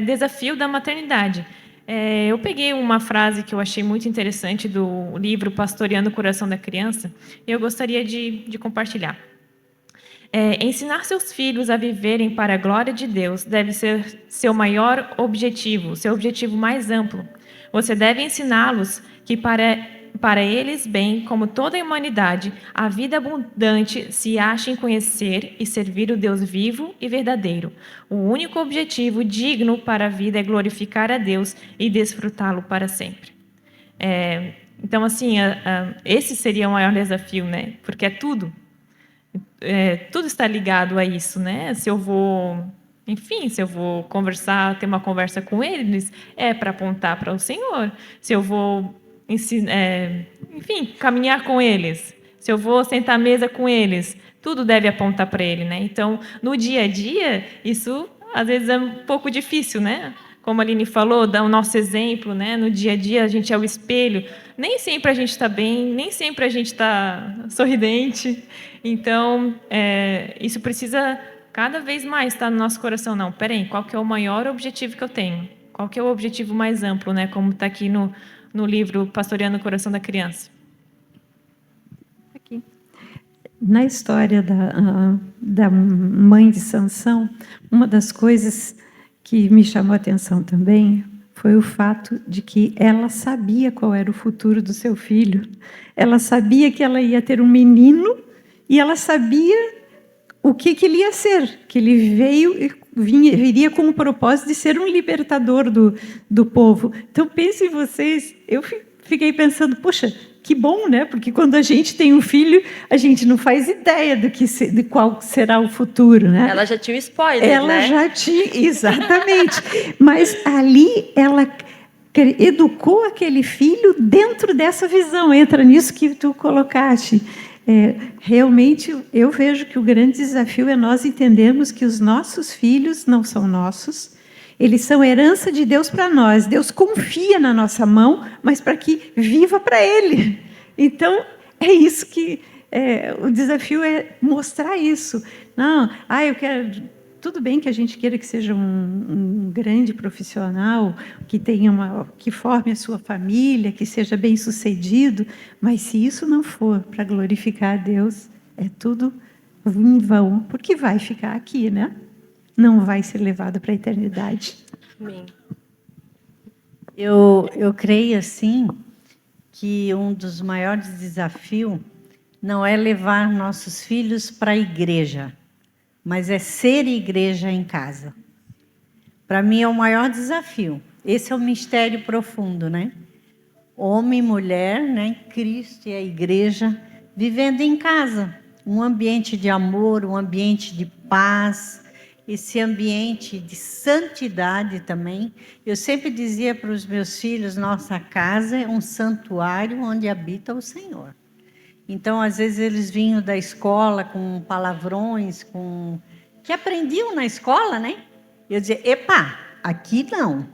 desafio da maternidade. Eu peguei uma frase que eu achei muito interessante do livro Pastoreando o Coração da Criança e eu gostaria de compartilhar. Ensinar seus filhos a viverem para a glória de Deus deve ser seu maior objetivo, seu objetivo mais amplo. Você deve ensiná-los que para eles, bem como toda a humanidade, a vida abundante se acha em conhecer e servir o Deus vivo e verdadeiro. O único objetivo digno para a vida é glorificar a Deus e desfrutá-lo para sempre. Então, assim, esse seria o maior desafio, né? Porque tudo está ligado a isso, né? Se eu vou conversar, ter uma conversa com eles, para apontar para o Senhor. Se eu vou caminhar com eles, se eu vou sentar à mesa com eles, tudo deve apontar para Ele, né? Então, no dia a dia, isso às vezes é um pouco difícil, né? Como a Aline falou, dar o nosso exemplo, né? No dia a dia, a gente é o espelho. Nem sempre a gente está bem, nem sempre a gente está sorridente. Então, isso precisa cada vez mais estar no nosso coração. Não, peraí, qual que é o maior objetivo que eu tenho? Qual que é o objetivo mais amplo, né? Como está aqui no livro Pastoreando o Coração da Criança. Aqui. Na história da mãe de Sansão, uma das coisas que me chamou a atenção também foi o fato de que ela sabia qual era o futuro do seu filho. Ela sabia que ela ia ter um menino e ela sabia o que ele ia ser, que ele viria com o propósito de ser um libertador do povo. Então, pensem vocês, eu fiquei pensando, poxa, que bom, né? Porque quando a gente tem um filho, a gente não faz ideia de qual será o futuro, né? Ela já tinha um spoiler, Ela né? já tinha, exatamente. Mas ali ela educou aquele filho dentro dessa visão. Entra nisso que tu colocaste. Realmente, eu vejo que o grande desafio é nós entendermos que os nossos filhos não são nossos, eles são herança de Deus para nós. Deus confia na nossa mão, mas para que viva para Ele. Então, é isso que... o desafio é mostrar isso. Não, eu quero... Tudo bem que a gente queira que seja um grande profissional, que forme a sua família, que seja bem-sucedido, mas se isso não for para glorificar a Deus, é tudo em vão, porque vai ficar aqui, né? Não vai ser levado para a eternidade. Amém. Eu creio, assim, que um dos maiores desafios não é levar nossos filhos para a igreja, mas é ser igreja em casa. Para mim é o maior desafio. Esse é o mistério profundo, né? Homem e mulher, né? Cristo e a igreja vivendo em casa. Um ambiente de amor, um ambiente de paz, esse ambiente de santidade também. Eu sempre dizia para os meus filhos, nossa casa é um santuário onde habita o Senhor. Então, às vezes, eles vinham da escola com palavrões, que aprendiam na escola, né? Eu dizia, epa, aqui não.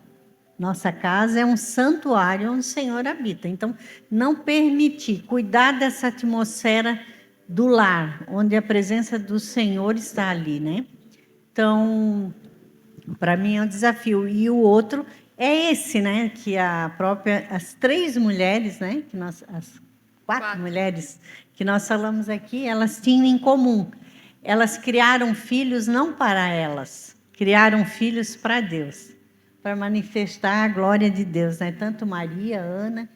Nossa casa é um santuário onde o Senhor habita. Então, não permitir, cuidar dessa atmosfera do lar, onde a presença do Senhor está ali, né? Então, para mim é um desafio. E o outro é esse, né? Que as 3 mulheres, né? Que as 4 mulheres que nós falamos aqui, elas tinham em comum. Elas criaram filhos não para elas, criaram filhos para Deus, para manifestar a glória de Deus, né? Tanto Maria, Ana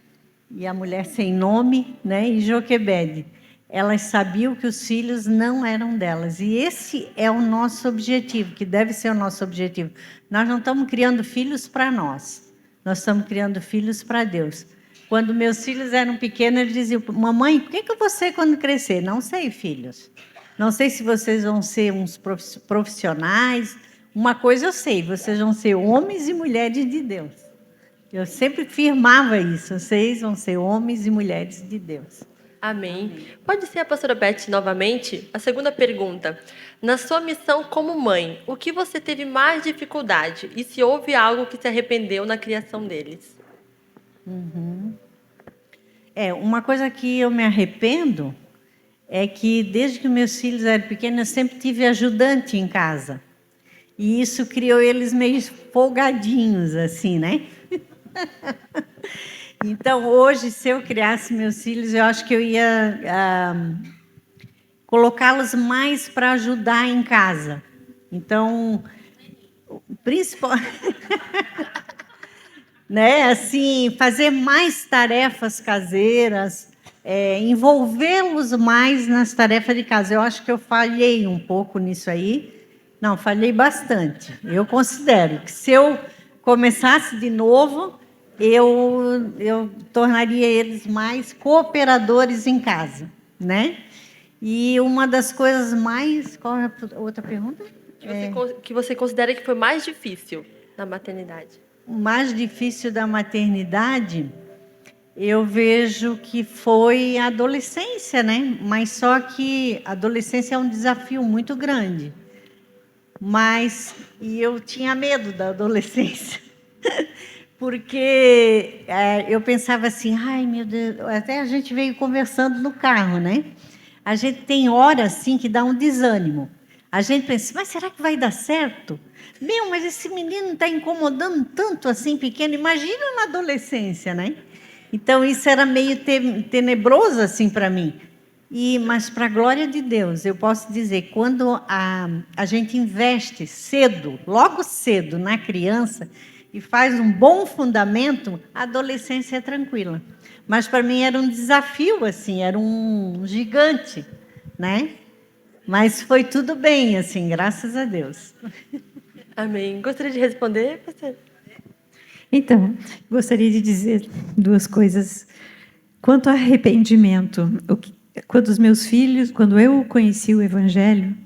e a mulher sem nome, né? E Joquebede. Elas sabiam que os filhos não eram delas. E esse é o nosso objetivo, que deve ser o nosso objetivo. Nós não estamos criando filhos para nós, nós estamos criando filhos para Deus. Quando meus filhos eram pequenos, eles diziam, mamãe, o que eu vou ser quando crescer? Não sei, filhos. Não sei se vocês vão ser uns profissionais. Uma coisa eu sei, vocês vão ser homens e mulheres de Deus. Eu sempre firmava isso, vocês vão ser homens e mulheres de Deus. Amém. Pode ser a pastora Beth novamente? A segunda pergunta. Na sua missão como mãe, o que você teve mais dificuldade? E se houve algo que se arrependeu na criação deles? Uma coisa que eu me arrependo é que desde que meus filhos eram pequenos, eu sempre tive ajudante em casa. E isso criou eles meio folgadinhos, assim, né? Então, hoje, se eu criasse meus filhos, eu acho que eu ia colocá-los mais para ajudar em casa. Então, principal, né? Assim, fazer mais tarefas caseiras, envolvê-los mais nas tarefas de casa. Eu acho que eu falhei um pouco nisso aí. Não, falhei bastante. Eu considero que se eu começasse de novo, eu tornaria eles mais cooperadores em casa, né? E uma das coisas mais... Qual é a outra pergunta? Que você considera que foi mais difícil na maternidade? O mais difícil da maternidade, eu vejo que foi a adolescência, né? Mas só que a adolescência é um desafio muito grande. E eu tinha medo da adolescência, porque eu pensava assim, ai meu Deus, até a gente veio conversando no carro, né? A gente tem horas assim que dá um desânimo. A gente pensa, mas será que vai dar certo? Mas esse menino está incomodando tanto assim pequeno, imagina na adolescência, né? Então isso era meio tenebroso assim para mim. Mas, para a glória de Deus, eu posso dizer, quando a gente investe cedo, logo cedo, na criança, e faz um bom fundamento, a adolescência é tranquila. Mas, para mim, era um desafio, assim, era um gigante, né? Mas foi tudo bem, assim, graças a Deus. Amém. Gostaria de responder, pastor? Então, gostaria de dizer duas coisas. Quanto ao arrependimento, quando eu conheci o Evangelho,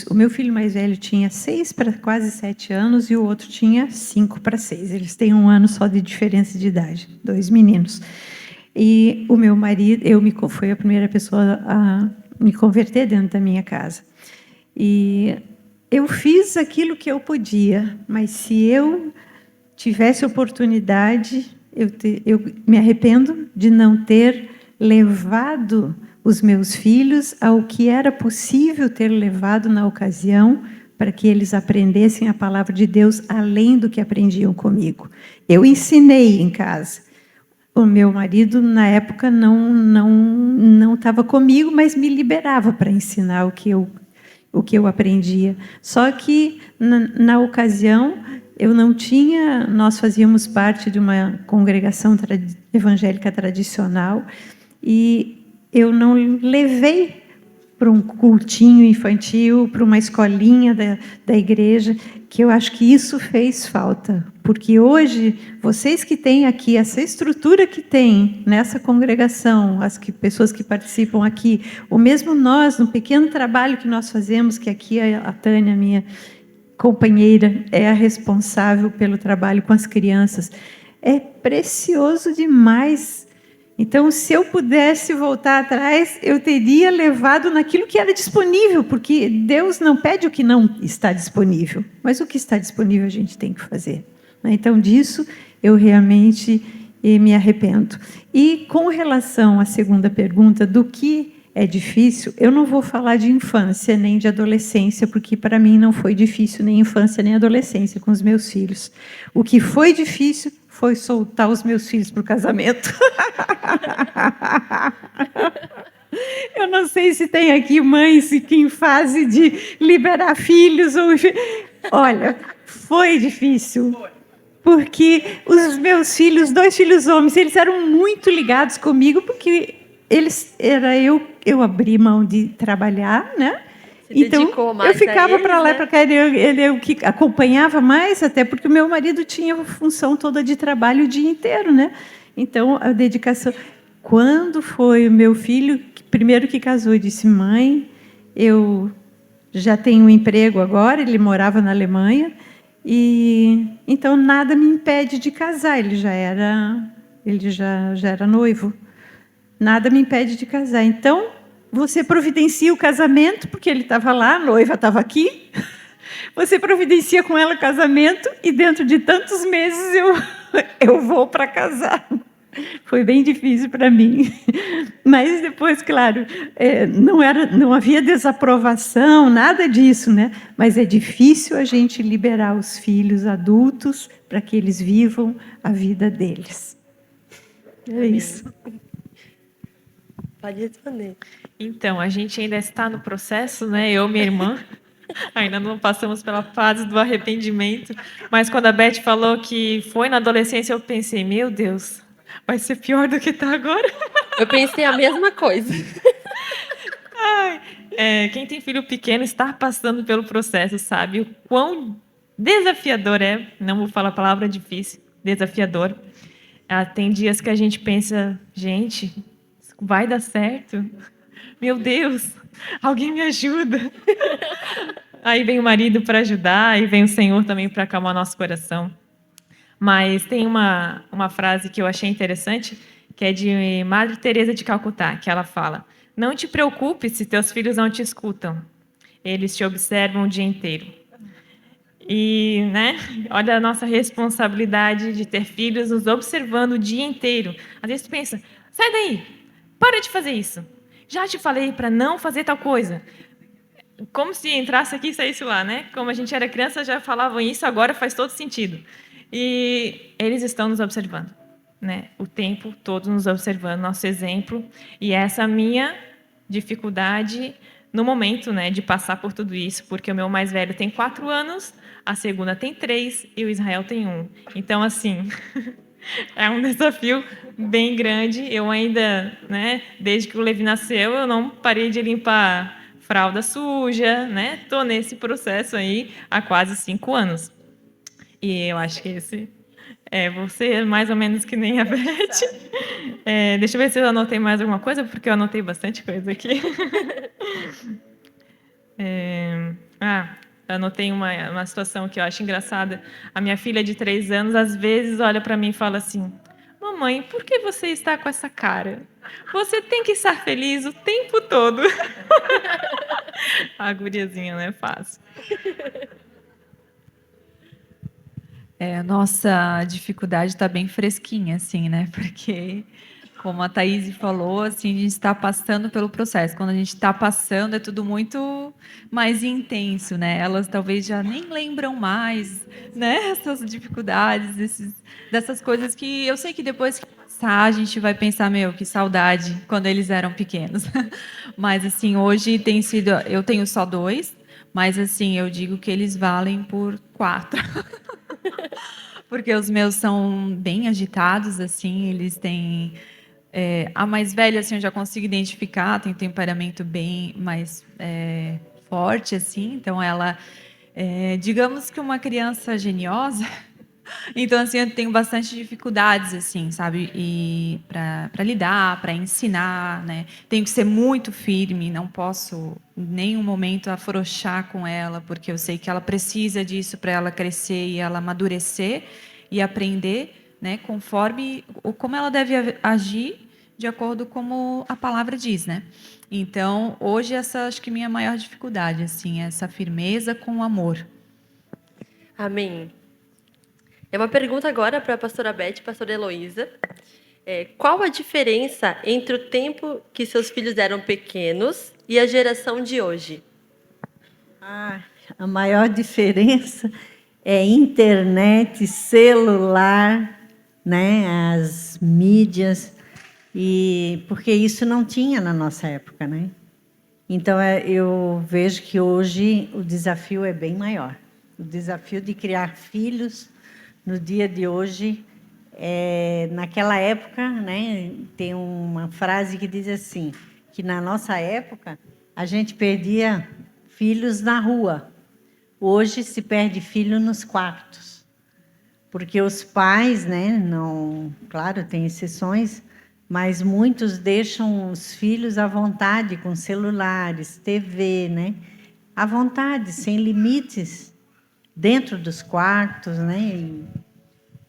o meu filho mais velho tinha 6 para quase 7 anos e o outro tinha 5 para 6. Eles têm 1 ano só de diferença de idade, 2 meninos. E o meu marido, foi a primeira pessoa a me converter dentro da minha casa. E eu fiz aquilo que eu podia, mas se eu tivesse oportunidade, eu me arrependo de não ter levado os meus filhos ao que era possível ter levado na ocasião, para que eles aprendessem a palavra de Deus além do que aprendiam comigo. Eu ensinei em casa. O meu marido, na época, não estava comigo, mas me liberava para ensinar o que eu aprendia. Só que, na ocasião, eu não tinha... Nós fazíamos parte de uma congregação evangélica tradicional, e eu não levei para um cultinho infantil, para uma escolinha da igreja, que eu acho que isso fez falta. Porque hoje, vocês que têm aqui essa estrutura que tem nessa congregação, pessoas que participam aqui, ou mesmo nós, no pequeno trabalho que nós fazemos, que aqui a Tânia, minha companheira, é a responsável pelo trabalho com as crianças, é precioso demais. Então, se eu pudesse voltar atrás, eu teria levado naquilo que era disponível, porque Deus não pede o que não está disponível, mas o que está disponível a gente tem que fazer. Então, disso, eu realmente me arrependo. E, com relação à segunda pergunta, do que é difícil, eu não vou falar de infância nem de adolescência, porque, para mim, não foi difícil nem infância nem adolescência com os meus filhos. O que foi difícil foi soltar os meus filhos para o casamento. Eu não sei se tem aqui mães que em fase de liberar filhos. Olha, foi difícil. Porque os meus filhos, 2 filhos homens, eles eram muito ligados comigo, porque eu abri mão de trabalhar, né? Então, eu ficava para lá e para cá, ele o que acompanhava mais, até porque o meu marido tinha a função toda de trabalho o dia inteiro, né? Então, a dedicação... Quando foi o meu filho, primeiro que casou, eu disse, mãe, eu já tenho um emprego agora, ele morava na Alemanha, e então nada me impede de casar, ele já era noivo, nada me impede de casar. Então, você providencia o casamento, porque ele estava lá, a noiva estava aqui. Você providencia com ela o casamento e dentro de tantos meses eu vou para casar. Foi bem difícil para mim. Mas depois, claro, não havia desaprovação, nada disso, né? Mas é difícil a gente liberar os filhos adultos para que eles vivam a vida deles. É isso. Pode responder. Então, a gente ainda está no processo, né? Eu e minha irmã. Ainda não passamos pela fase do arrependimento. Mas quando a Beth falou que foi na adolescência, eu pensei, meu Deus, vai ser pior do que está agora. Eu pensei a mesma coisa. Quem tem filho pequeno está passando pelo processo, sabe? O quão desafiador é. Não vou falar a palavra difícil, desafiador. Tem dias que a gente pensa, gente, vai dar certo? Meu Deus, alguém me ajuda. Aí vem o marido para ajudar, e vem o Senhor também para acalmar nosso coração. Mas tem uma frase que eu achei interessante, que é de Madre Teresa de Calcutá, que ela fala: não te preocupes se teus filhos não te escutam, eles te observam o dia inteiro. E, né, olha a nossa responsabilidade de ter filhos nos observando o dia inteiro. Às vezes tu pensa, sai daí, para de fazer isso. Já te falei para não fazer tal coisa. Como se entrasse aqui e saísse lá, né? Como a gente era criança, já falavam isso, agora faz todo sentido. E eles estão nos observando, né? O tempo todo nos observando, nosso exemplo. E essa minha dificuldade no momento, né, de passar por tudo isso, porque o meu mais velho tem 4 anos, a segunda tem 3 e o Israel tem 1. Então, assim, é um desafio bem grande. Eu ainda, né, desde que o Levi nasceu, eu não parei de limpar fralda suja, né? Estou nesse processo aí há quase 5 anos. E eu acho que esse vou ser mais ou menos que nem a Beth. Deixa eu ver se eu anotei mais alguma coisa, porque eu anotei bastante coisa aqui. Anotei uma situação que eu acho engraçada. A minha filha de 3 anos, às vezes, olha para mim e fala assim: mamãe, por que você está com essa cara? Você tem que estar feliz o tempo todo. A guriazinha não é fácil. A nossa dificuldade está bem fresquinha, assim, né? Porque, como a Thaís falou, assim, a gente está passando pelo processo. Quando a gente está passando, é tudo muito mais intenso, né? Elas talvez já nem lembram mais, né? Essas dificuldades, dessas coisas que eu sei que depois que passar, a gente vai pensar, meu, que saudade, quando eles eram pequenos. Mas, assim, hoje tem sido... Eu tenho só 2, mas, assim, eu digo que eles valem por 4. Porque os meus são bem agitados, assim, eles têm... a mais velha, assim, eu já consigo identificar, tem um temperamento bem mais forte, assim, então ela, digamos que uma criança geniosa, então, assim, eu tenho bastante dificuldades, assim, sabe, e para lidar, para ensinar, né, tenho que ser muito firme, não posso em nenhum momento afrouxar com ela, porque eu sei que ela precisa disso para ela crescer e ela amadurecer e aprender, né, conforme como ela deve agir de acordo com como a palavra diz, né? Então, hoje essa acho que minha maior dificuldade, assim, é essa firmeza com o amor. Amém. É uma pergunta agora para a pastora Beth e a pastora Heloísa. Qual a diferença entre o tempo que seus filhos eram pequenos e a geração de hoje? A maior diferença é internet, celular, né, as mídias, porque isso não tinha na nossa época, né? Então eu vejo que hoje o desafio é bem maior. O desafio de criar filhos no dia de hoje, naquela época, né, tem uma frase que diz assim, que na nossa época a gente perdia filhos na rua. Hoje se perde filho nos quartos, porque os pais, né, não, claro, tem exceções, mas muitos deixam os filhos à vontade com celulares, TV, né, à vontade, sem limites, dentro dos quartos, né,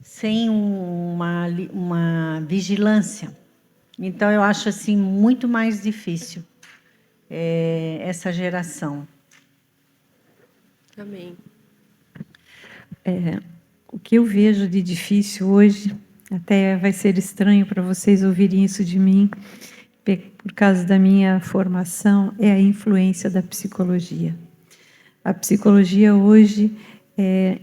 sem uma vigilância. Então, eu acho assim muito mais difícil essa geração. Amém. O que eu vejo de difícil hoje Até vai ser estranho para vocês ouvirem isso de mim, por causa da minha formação, é a influência da psicologia. A psicologia hoje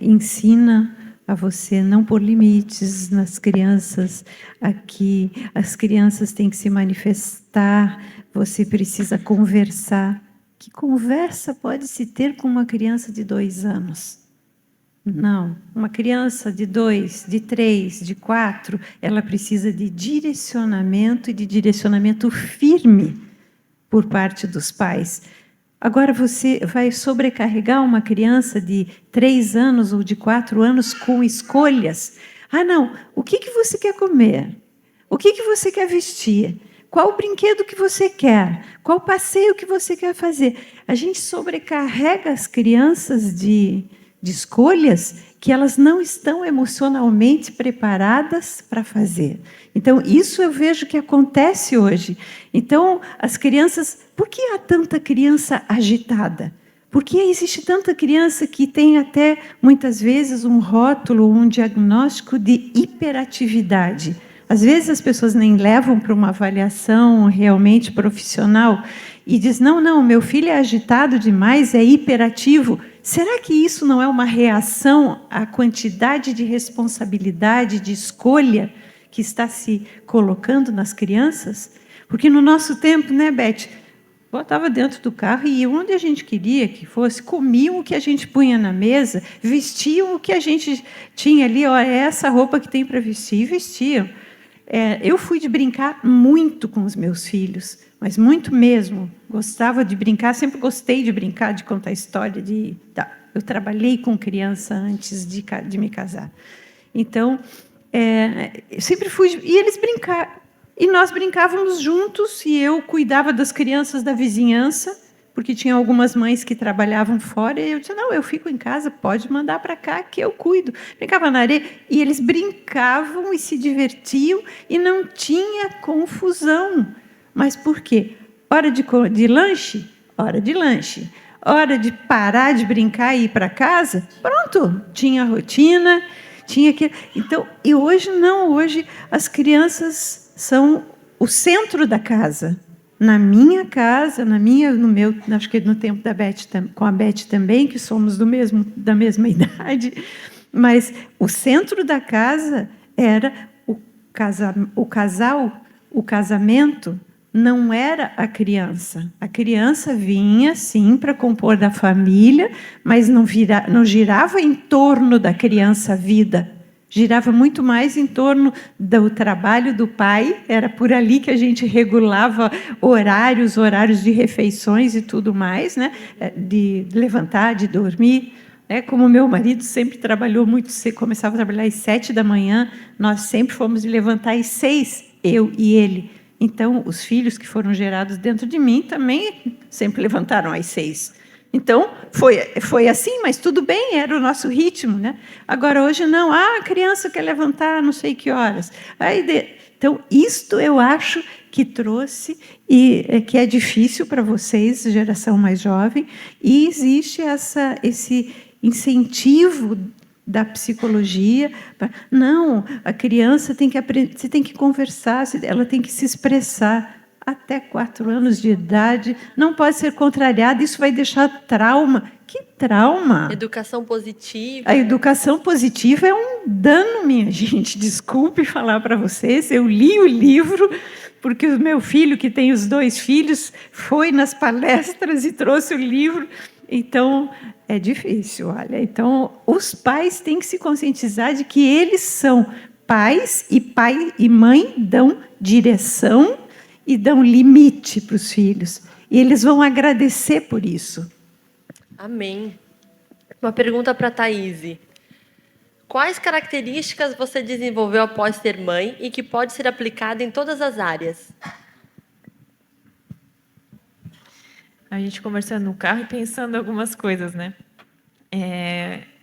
ensina a você não pôr limites nas crianças, aqui as crianças têm que se manifestar, você precisa conversar. Que conversa pode se ter com uma criança de 2 anos? Não, uma criança de 2, de 3, de 4, ela precisa de direcionamento e de direcionamento firme por parte dos pais. Agora você vai sobrecarregar uma criança de 3 anos ou de 4 anos com escolhas. Ah, não, o que você quer comer? O que você quer vestir? Qual o brinquedo que você quer? Qual o passeio que você quer fazer? A gente sobrecarrega as crianças de escolhas que elas não estão emocionalmente preparadas para fazer. Então, isso eu vejo que acontece hoje. Então, as crianças... Por que há tanta criança agitada? Por que existe tanta criança que tem até, muitas vezes, um rótulo, um diagnóstico de hiperatividade? Às vezes as pessoas nem levam para uma avaliação realmente profissional e diz, não, meu filho é agitado demais, é hiperativo. Será que isso não é uma reação à quantidade de responsabilidade, de escolha que está se colocando nas crianças? Porque no nosso tempo, né, Beth, botava dentro do carro e ia onde a gente queria que fosse, comiam o que a gente punha na mesa, vestiam o que a gente tinha ali, ó, é essa roupa que tem para vestir, e vestiam. Eu fui de brincar muito com os meus filhos, mas muito mesmo. Gostava de brincar, sempre gostei de brincar, de contar história. Eu trabalhei com criança antes de me casar. Então, eu sempre fui... E eles brincavam. E nós brincávamos juntos, e eu cuidava das crianças da vizinhança, porque tinha algumas mães que trabalhavam fora, e eu disse, não, eu fico em casa, pode mandar para cá que eu cuido. Brincava na areia, e eles brincavam e se divertiam, e não tinha confusão. Mas por quê? Hora de lanche? Hora de lanche. Hora de parar de brincar e ir para casa? Pronto, tinha rotina, tinha que... Então, e hoje não, hoje as crianças são o centro da casa. Na minha casa, no meu, acho que no tempo da Beth, com a Beth também, que somos da mesma idade, mas o centro da casa era o casal, o casamento não era a criança. A criança vinha, sim, para compor da família, mas não girava em torno da criança a vida. Girava muito mais em torno do trabalho do pai, era por ali que a gente regulava horários de refeições e tudo mais, né? De levantar, de dormir. Como meu marido sempre trabalhou muito cedo, começava a trabalhar às 7 da manhã, nós sempre fomos de levantar às 6, eu e ele. Então, os filhos que foram gerados dentro de mim também sempre levantaram às 6. Então, foi assim, mas tudo bem, era o nosso ritmo, né? Agora, hoje não. A criança quer levantar não sei que horas. Então, isto eu acho que trouxe, e que é difícil para vocês, geração mais jovem, e existe esse incentivo da psicologia. Não, a criança tem que aprender, você tem que conversar, ela tem que se expressar. Até 4 anos de idade, não pode ser contrariada, isso vai deixar trauma. Que trauma? Educação positiva. A educação positiva é um dano, minha gente. Desculpe falar para vocês, eu li o livro, porque o meu filho, que tem os 2 filhos, foi nas palestras e trouxe o livro. Então, é difícil, olha. Então, os pais têm que se conscientizar de que eles são pais, e pai e mãe dão direção e dão limite para os filhos. E eles vão agradecer por isso. Amém. Uma pergunta para a Thaís. Quais características você desenvolveu após ser mãe e que pode ser aplicada em todas as áreas? A gente conversando no carro e pensando algumas coisas, né?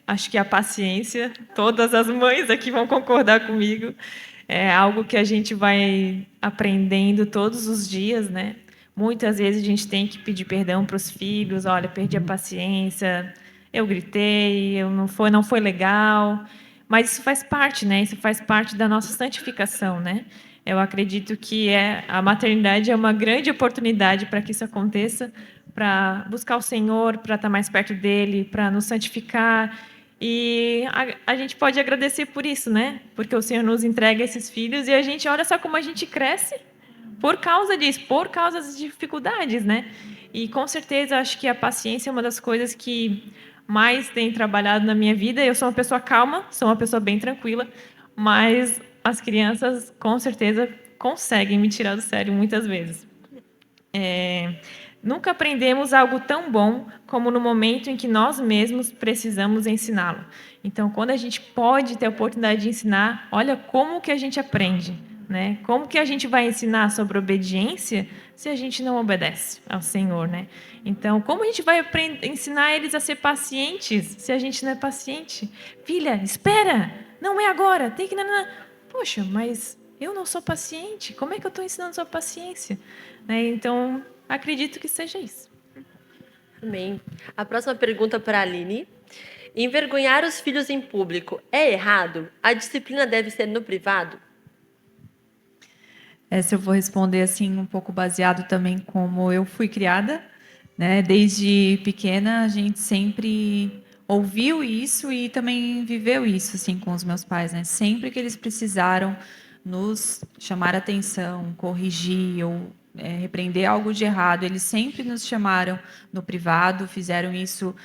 Acho que a paciência, todas as mães aqui vão concordar comigo, é algo que a gente vai aprendendo todos os dias, né? Muitas vezes a gente tem que pedir perdão para os filhos. Olha, perdi a paciência, eu gritei, não foi legal. Mas isso faz parte, né? Isso faz parte da nossa santificação, né? Eu acredito que a maternidade é uma grande oportunidade para que isso aconteça, para buscar o Senhor, para estar mais perto dele, para nos santificar. E a gente pode agradecer por isso, né? Porque o Senhor nos entrega esses filhos e a gente olha só como a gente cresce por causa disso, por causa das dificuldades, né? E com certeza acho que a paciência é uma das coisas que mais tem trabalhado na minha vida. Eu sou uma pessoa calma, sou uma pessoa bem tranquila, mas as crianças com certeza conseguem me tirar do sério muitas vezes. Nunca aprendemos algo tão bom como no momento em que nós mesmos precisamos ensiná-lo. Então, quando a gente pode ter a oportunidade de ensinar, olha como que a gente aprende, né? Como que a gente vai ensinar sobre obediência se a gente não obedece ao Senhor, né? Então, como a gente vai ensinar eles a ser pacientes se a gente não é paciente? Filha, espera! Não é agora, tem que... Poxa, mas eu não sou paciente. Como é que eu estou ensinando sobre paciência? Né? Então, acredito que seja isso. Amém. A próxima pergunta para a Aline. Envergonhar os filhos em público é errado? A disciplina deve ser no privado? Essa eu vou responder assim um pouco baseado também como eu fui criada, né? Desde pequena a gente sempre ouviu isso e também viveu isso assim com os meus pais, né? Sempre que eles precisaram nos chamar a atenção, corrigir ou repreender algo de errado, eles sempre nos chamaram no privado, fizeram isso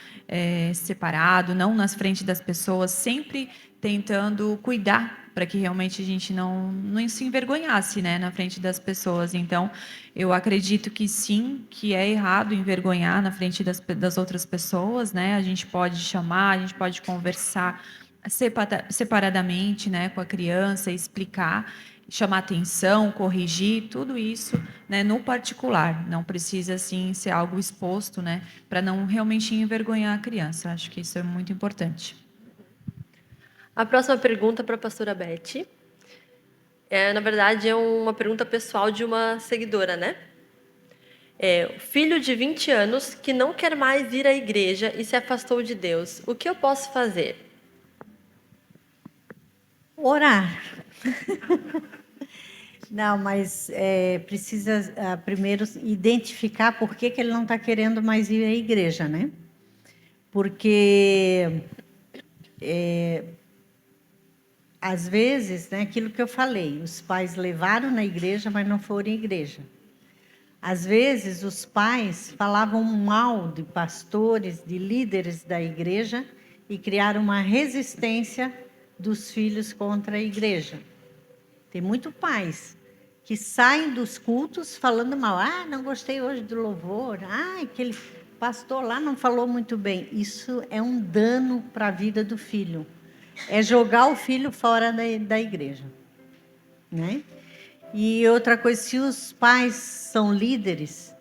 separado, não nas frente das pessoas, sempre tentando cuidar para que realmente a gente não se envergonhasse, né, na frente das pessoas. Então, eu acredito que sim, que é errado envergonhar na frente das outras pessoas, né? A gente pode chamar, a gente pode conversar separadamente, né, com a criança, explicar, chamar atenção, corrigir, tudo isso, né, no particular. Não precisa assim ser algo exposto, né, para não realmente envergonhar a criança. Acho que isso é muito importante. A próxima pergunta para a pastora Beth. Na verdade, é uma pergunta pessoal de uma seguidora, né? Filho de 20 anos que não quer mais ir à igreja e se afastou de Deus. O que eu posso fazer? Orar. Não, mas precisa primeiro identificar por que ele não está querendo mais ir à igreja, né? Porque às vezes, né, aquilo que eu falei, os pais levaram na igreja, mas não foram à igreja. Às vezes, os pais falavam mal de pastores, de líderes da igreja e criaram uma resistência dos filhos contra a igreja. Tem muitos pais que saem dos cultos falando mal. Ah, não gostei hoje do louvor. Ah, aquele pastor lá não falou muito bem. Isso é um dano para a vida do filho. É jogar o filho fora da igreja, né? E outra coisa, se os pais são líderes,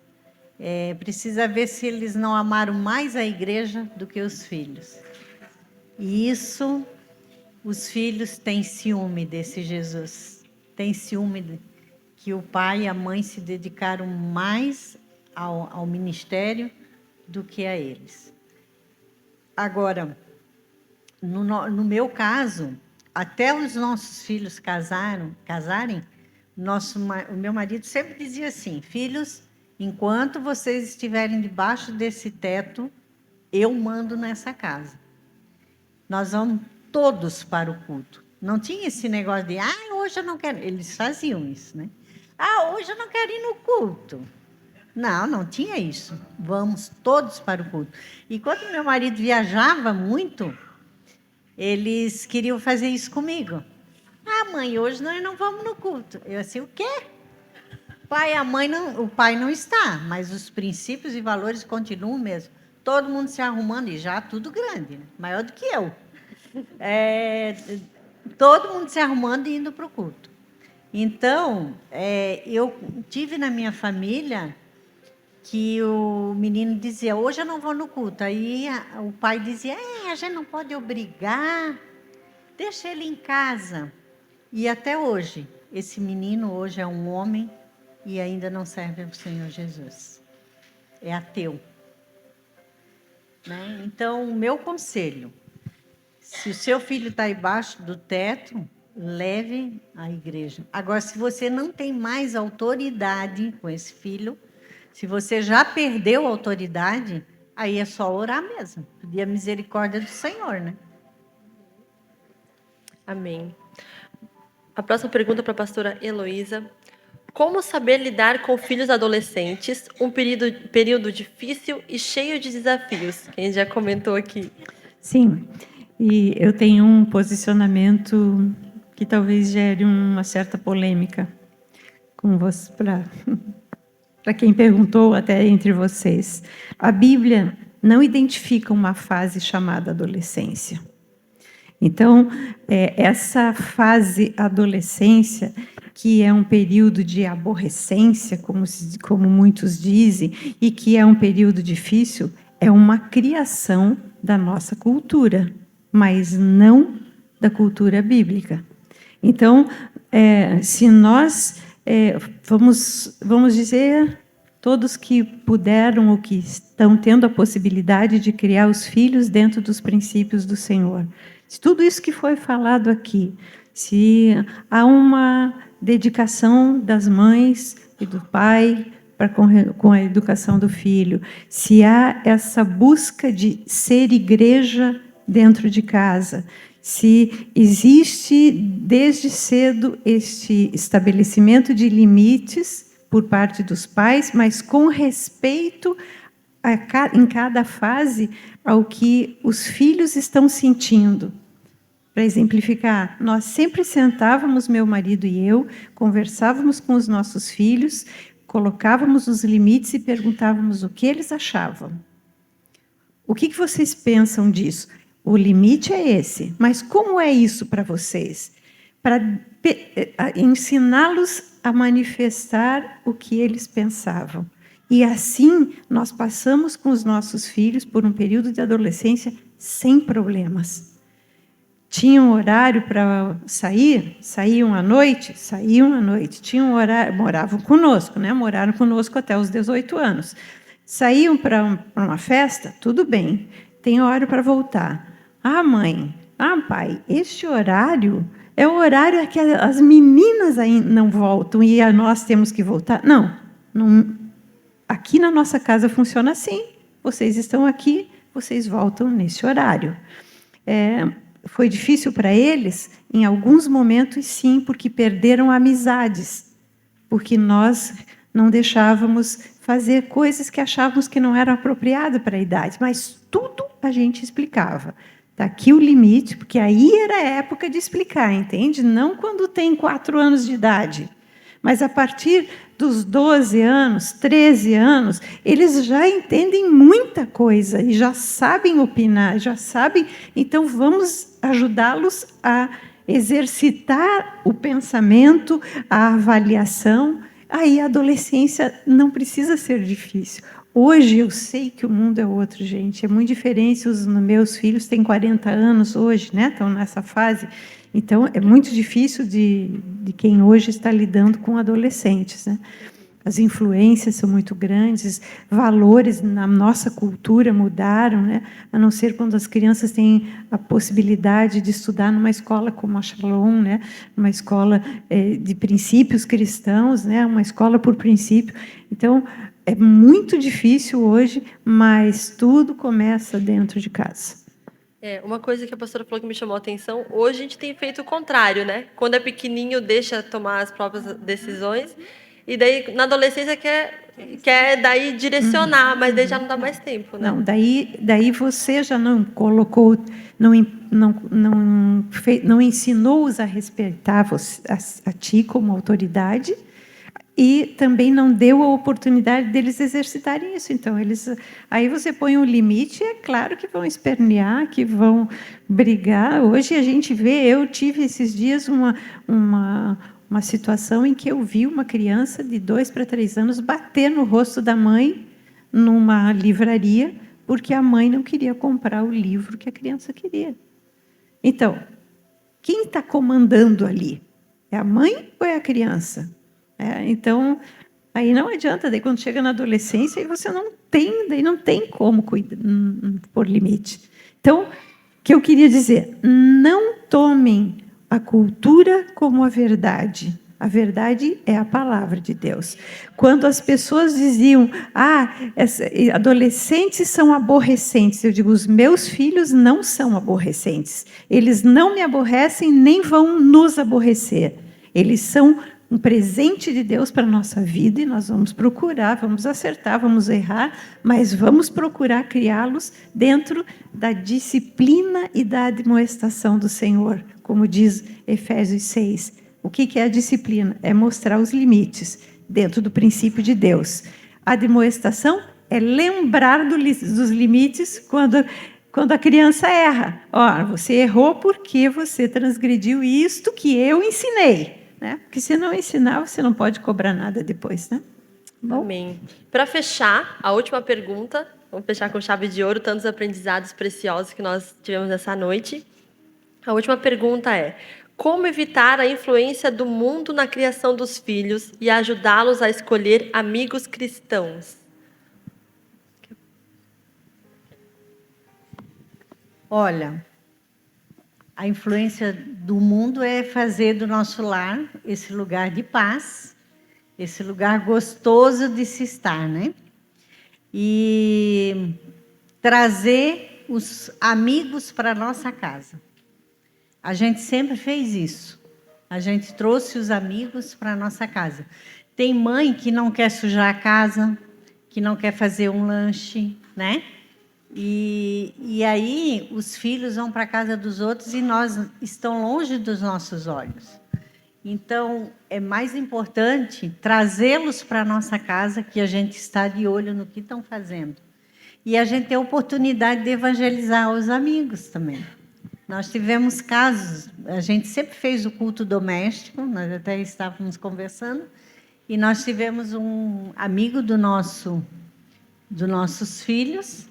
precisa ver se eles não amaram mais a igreja do que os filhos. E isso, os filhos têm ciúme desse Jesus. Têm ciúme que o pai e a mãe se dedicaram mais ao ministério do que a eles. Agora, no meu caso, até os nossos filhos casarem, o meu marido sempre dizia assim: filhos, enquanto vocês estiverem debaixo desse teto, eu mando nessa casa. Nós vamos todos para o culto. Não tinha esse negócio de, hoje eu não quero. Eles faziam isso, né? Hoje eu não quero ir no culto. Não tinha isso. Vamos todos para o culto. E quando meu marido viajava muito, eles queriam fazer isso comigo. Mãe, hoje nós não vamos no culto. Eu assim, o quê? O pai não está, mas os princípios e valores continuam mesmo. Todo mundo se arrumando, e já tudo grande, né? Maior do que eu. Todo mundo se arrumando e indo para o culto. Então, eu tive na minha família que o menino dizia, hoje eu não vou no culto. Aí o pai dizia, a gente não pode obrigar, deixa ele em casa. E até hoje, esse menino hoje é um homem e ainda não serve ao Senhor Jesus. É ateu. Né? Então, o meu conselho, Se o seu filho está embaixo do teto, leve à igreja. Agora, se você não tem mais autoridade com esse filho, se você já perdeu a autoridade, aí é só orar mesmo, pedir a misericórdia do Senhor, né? Amém. A próxima pergunta para a pastora Heloísa. Como saber lidar com filhos adolescentes, um período difícil e cheio de desafios? Quem já comentou aqui. Sim, e eu tenho um posicionamento que talvez gere uma certa polêmica com você, para quem perguntou até entre vocês. A Bíblia não identifica uma fase chamada adolescência. Então, essa fase adolescência, que é um período de aborrecência, como muitos dizem, e que é um período difícil, é uma criação da nossa cultura, mas não da cultura bíblica. Então, se nós vamos dizer, todos que puderam ou que estão tendo a possibilidade de criar os filhos dentro dos princípios do Senhor, se tudo isso que foi falado aqui, se há uma dedicação das mães e do pai com a educação do filho, se há essa busca de ser igreja dentro de casa, se existe desde cedo este estabelecimento de limites por parte dos pais, mas com respeito em cada fase ao que os filhos estão sentindo. Para exemplificar, nós sempre sentávamos, meu marido e eu, conversávamos com os nossos filhos, colocávamos os limites e perguntávamos o que eles achavam. O que vocês pensam disso? O limite é esse, mas como é isso para vocês? Para ensiná-los a manifestar o que eles pensavam. E assim, nós passamos com os nossos filhos por um período de adolescência sem problemas. Tinham horário para sair, saíam à noite. Tinham horário, moravam conosco, né? Moraram conosco até os 18 anos. Saíam para uma festa, tudo bem, tem hora para voltar. Ah, mãe, pai, este horário é o horário que as meninas ainda não voltam e nós temos que voltar. Não. Aqui na nossa casa funciona assim. Vocês estão aqui, vocês voltam nesse horário. Foi difícil para eles, em alguns momentos, sim, porque perderam amizades, porque nós não deixávamos fazer coisas que achávamos que não eram apropriadas para a idade, mas tudo a gente explicava. Está aqui o limite, porque aí era a época de explicar, entende? Não quando tem 4 anos de idade. Mas a partir dos 12 anos, 13 anos, eles já entendem muita coisa e já sabem opinar, já sabem. Então, vamos ajudá-los a exercitar o pensamento, a avaliação. Aí, a adolescência não precisa ser difícil. Hoje, eu sei que o mundo é outro, gente. É muito diferente. Os meus filhos têm 40 anos hoje, né? Estão nessa fase. Então, é muito difícil de quem hoje está lidando com adolescentes, né? As influências são muito grandes, valores na nossa cultura mudaram, né? A não ser quando as crianças têm a possibilidade de estudar numa escola como a Shalom, né? Uma escola de princípios cristãos, né? Uma escola por princípio. Então, é muito difícil hoje, mas tudo começa dentro de casa. Uma coisa que a pastora falou que me chamou a atenção, hoje a gente tem feito o contrário, né? Quando é pequenininho, deixa tomar as próprias decisões, e daí, na adolescência, quer daí direcionar, mas daí já não dá mais tempo, né? Não, daí você já não colocou, não ensinou-os a respeitar a ti como autoridade, e também não deu a oportunidade deles exercitarem isso. Então, aí você põe um limite, é claro que vão espernear, que vão brigar. Hoje a gente vê, eu tive esses dias uma situação em que eu vi uma criança de 2 para 3 anos bater no rosto da mãe numa livraria, porque a mãe não queria comprar o livro que a criança queria. Então, quem está comandando ali? É a mãe ou é a criança? Então, aí não adianta, daí quando chega na adolescência, aí você não tem como pôr limite. Então, que eu queria dizer, não tomem a cultura como a verdade. A verdade é a palavra de Deus. Quando as pessoas diziam, adolescentes são aborrecentes, eu digo, os meus filhos não são aborrecentes. Eles não me aborrecem, nem vão nos aborrecer. Eles são um presente de Deus para a nossa vida e nós vamos procurar, vamos acertar, vamos errar, mas vamos procurar criá-los dentro da disciplina e da admoestação do Senhor, como diz Efésios 6. O que é a disciplina? É mostrar os limites dentro do princípio de Deus. A admoestação é lembrar dos limites quando a criança erra. Você errou porque você transgrediu isto que eu ensinei. Né? Porque se não ensinar, você não pode cobrar nada depois. Né? Bom. Amém. Para fechar, a última pergunta, vamos fechar com chave de ouro, tantos aprendizados preciosos que nós tivemos nessa noite. A última pergunta é: como evitar a influência do mundo na criação dos filhos e ajudá-los a escolher amigos cristãos? Olha, a influência do mundo é fazer do nosso lar esse lugar de paz, esse lugar gostoso de se estar, né? E trazer os amigos para a nossa casa. A gente sempre fez isso. A gente trouxe os amigos para a nossa casa. Tem mãe que não quer sujar a casa, que não quer fazer um lanche, né? E aí os filhos vão para a casa dos outros e nós estão longe dos nossos olhos. Então, é mais importante trazê-los para a nossa casa, que a gente está de olho no que estão fazendo. E a gente tem a oportunidade de evangelizar os amigos também. Nós tivemos casos, a gente sempre fez o culto doméstico, nós até estávamos conversando, e nós tivemos um amigo dos nossos filhos,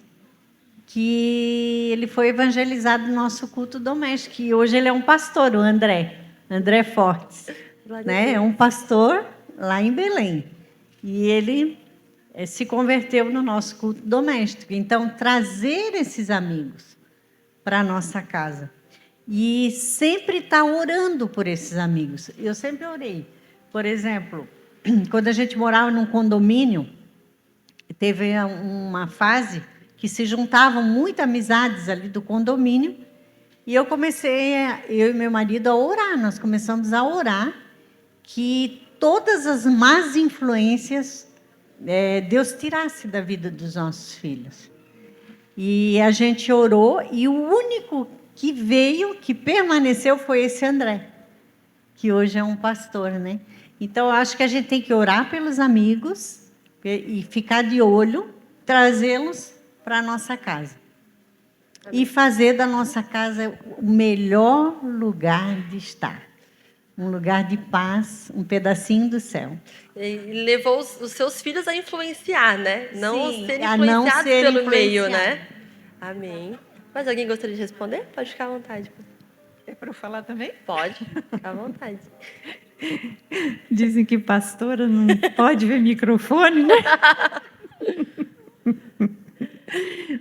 que ele foi evangelizado no nosso culto doméstico, e hoje ele é um pastor, o André Fortes, né? É um pastor lá em Belém, e ele se converteu no nosso culto doméstico. Então, trazer esses amigos para a nossa casa. E sempre estar orando por esses amigos. Eu sempre orei. Por exemplo, quando a gente morava num condomínio, teve uma fase que se juntavam muitas amizades ali do condomínio, e eu e meu marido, a orar. Nós começamos a orar que todas as más influências Deus tirasse da vida dos nossos filhos. E a gente orou, e o único que veio, que permaneceu, foi esse André, que hoje é um pastor, né? Então, eu acho que a gente tem que orar pelos amigos e ficar de olho, trazê-los para a nossa casa. Amém. E fazer da nossa casa o melhor lugar de estar. Um lugar de paz, um pedacinho do céu. E levou os seus filhos a influenciar, né? Não Sim, serem a não influenciados ser pelo meio, influenciado. né? Amém. Mas alguém gostaria de responder? Pode ficar à vontade. É para eu falar também? Pode, fica à vontade. Dizem que pastora não pode ver microfone, né?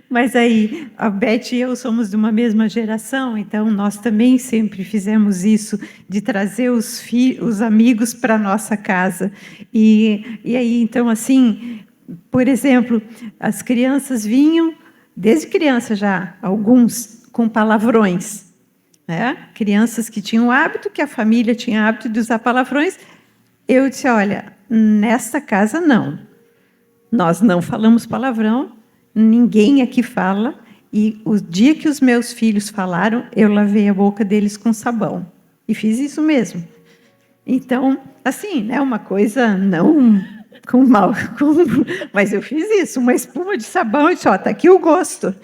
Mas aí, a Beth e eu somos de uma mesma geração, então nós também sempre fizemos isso, de trazer os amigos para a nossa casa. E aí, então, assim, por exemplo, as crianças vinham, desde criança já, alguns com palavrões. Né? Crianças que tinham hábito, que a família tinha hábito de usar palavrões. Eu disse, olha, nesta casa não. Nós não falamos palavrão, ninguém aqui fala, e o dia que os meus filhos falaram, eu lavei a boca deles com sabão. E fiz isso mesmo. Então, assim, né, uma coisa não mas eu fiz isso, uma espuma de sabão, e disse, está aqui o gosto.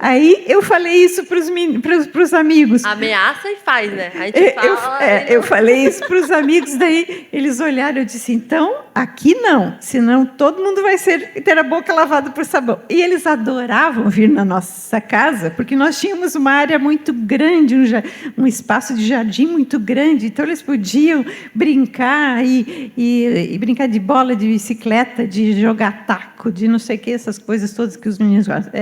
Aí eu falei isso para os amigos. Ameaça e faz, né? A gente fala, eu falei isso para os amigos, daí eles olharam, eu disse, então, aqui não, senão todo mundo vai ter a boca lavada por sabão. E eles adoravam vir na nossa casa, porque nós tínhamos uma área muito grande, um espaço de jardim muito grande, então eles podiam brincar e brincar de bola, de bicicleta, de jogar taco, de não sei o que, essas coisas todas que os meninos gostam.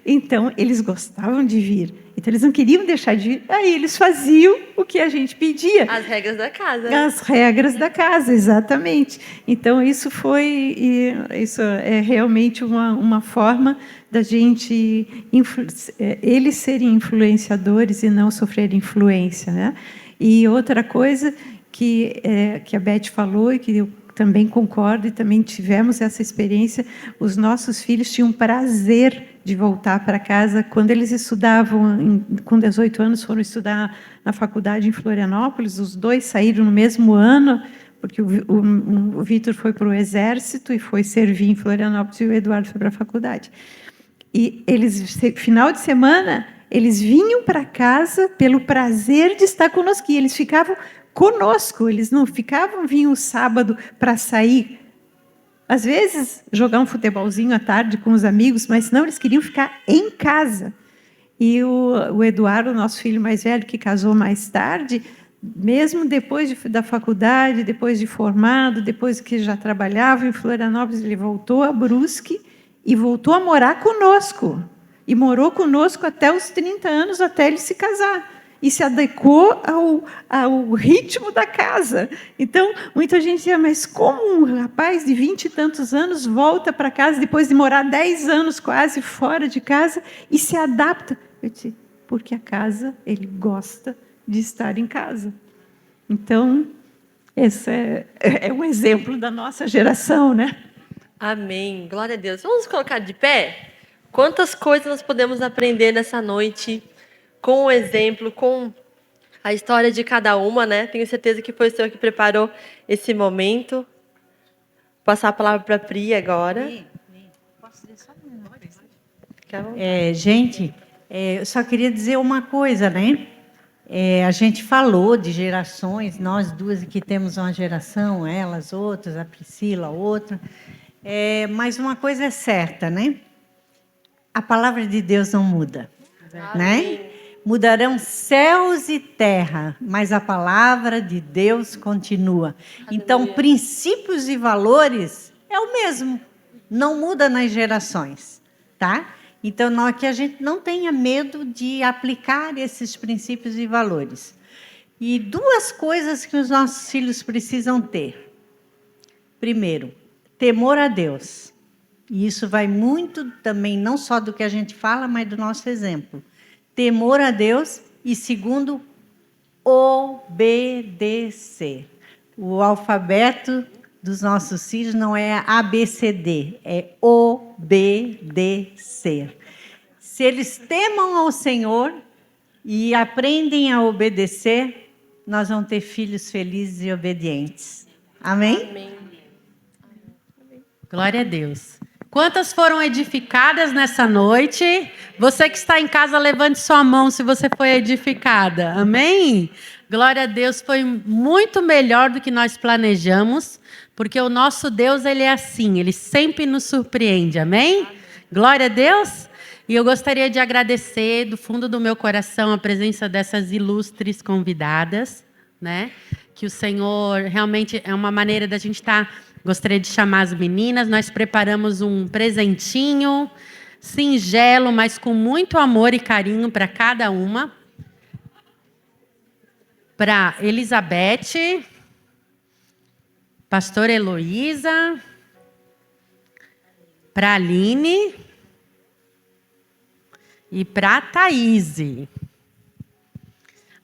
Então, eles gostavam de vir. Então, eles não queriam deixar de vir. Aí, eles faziam o que a gente pedia. As regras da casa. As regras da casa, exatamente. Então, isso é realmente uma forma da gente, eles serem influenciadores e não sofrer influência, né? E outra coisa que a Beth falou e que eu também concordo, e também tivemos essa experiência, os nossos filhos tinham prazer de voltar para casa. Quando eles estudavam, com 18 anos, foram estudar na faculdade em Florianópolis, os dois saíram no mesmo ano, porque o Vitor foi para o Exército e foi servir em Florianópolis, e o Eduardo foi para a faculdade. E eles, final de semana, eles vinham para casa pelo prazer de estar conosco, e eles ficavam conosco, eles não vinham o sábado para sair, às vezes jogar um futebolzinho à tarde com os amigos, mas não, eles queriam ficar em casa. E o Eduardo, nosso filho mais velho, que casou mais tarde, mesmo depois da faculdade, depois de formado, depois que já trabalhava em Florianópolis, ele voltou a Brusque e voltou a morar conosco. E morou conosco até os 30 anos, até ele se casar. E se adequou ao ritmo da casa. Então, muita gente dizia, mas como um rapaz de 20 e tantos anos volta para casa depois de morar 10 anos quase fora de casa e se adapta? Eu disse, porque a casa, ele gosta de estar em casa. Então, esse é um exemplo da nossa geração, né? Amém. Glória a Deus. Vamos colocar de pé? Quantas coisas nós podemos aprender nessa noite com o exemplo, com a história de cada uma, né? Tenho certeza que foi o Senhor que preparou esse momento. Vou passar a palavra para a Pri agora. Posso dizer só um minuto? Gente, eu só queria dizer uma coisa, né? A gente falou de gerações, nós duas aqui temos uma geração, elas outras, a Priscila outra. Mas uma coisa é certa, né? A palavra de Deus não muda, né? Mudarão céus e terra, mas a palavra de Deus continua. Então, princípios e valores é o mesmo, não muda nas gerações, tá? Então, que a gente não tenha medo de aplicar esses princípios e valores. E duas coisas que os nossos filhos precisam ter. Primeiro, temor a Deus. E isso vai muito também, não só do que a gente fala, mas do nosso exemplo. Temor a Deus. E segundo, obedecer. O alfabeto dos nossos filhos não é ABCD, é obedecer. Se eles temam ao Senhor e aprendem a obedecer, nós vamos ter filhos felizes e obedientes. Amém? Amém. Glória a Deus. Quantas foram edificadas nessa noite? Você que está em casa, levante sua mão se você foi edificada. Amém? Glória a Deus, foi muito melhor do que nós planejamos, porque o nosso Deus, ele é assim, ele sempre nos surpreende. Amém? Glória a Deus. E eu gostaria de agradecer do fundo do meu coração a presença dessas ilustres convidadas, né? Que o Senhor realmente é uma maneira da gente estar. Gostaria de chamar as meninas. Nós preparamos um presentinho singelo, mas com muito amor e carinho para cada uma. Para Elizabeth, pastora Heloísa, para Aline e para a Thaíse.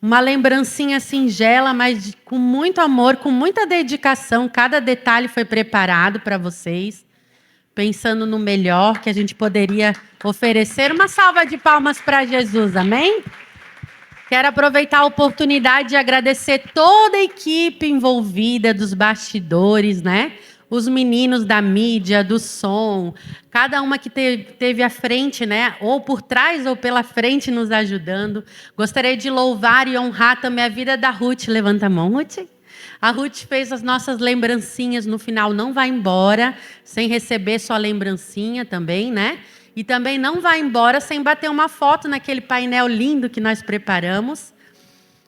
Uma lembrancinha singela, mas com muito amor, com muita dedicação. Cada detalhe foi preparado para vocês, pensando no melhor que a gente poderia oferecer. Uma salva de palmas para Jesus, amém? Quero aproveitar a oportunidade de agradecer toda a equipe envolvida dos bastidores, né? Os meninos da mídia, do som, cada uma que teve à frente, né? Ou por trás ou pela frente nos ajudando. Gostaria de louvar e honrar também a vida da Ruth. Levanta a mão, Ruth. A Ruth fez as nossas lembrancinhas no final. Não vai embora sem receber sua lembrancinha também, né? E também não vai embora sem bater uma foto naquele painel lindo que nós preparamos.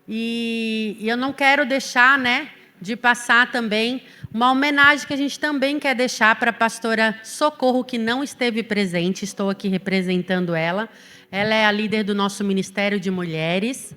E eu não quero deixar, né? de passar também uma homenagem que a gente também quer deixar para a pastora Socorro, que não esteve presente, estou aqui representando ela. Ela é a líder do nosso Ministério de Mulheres.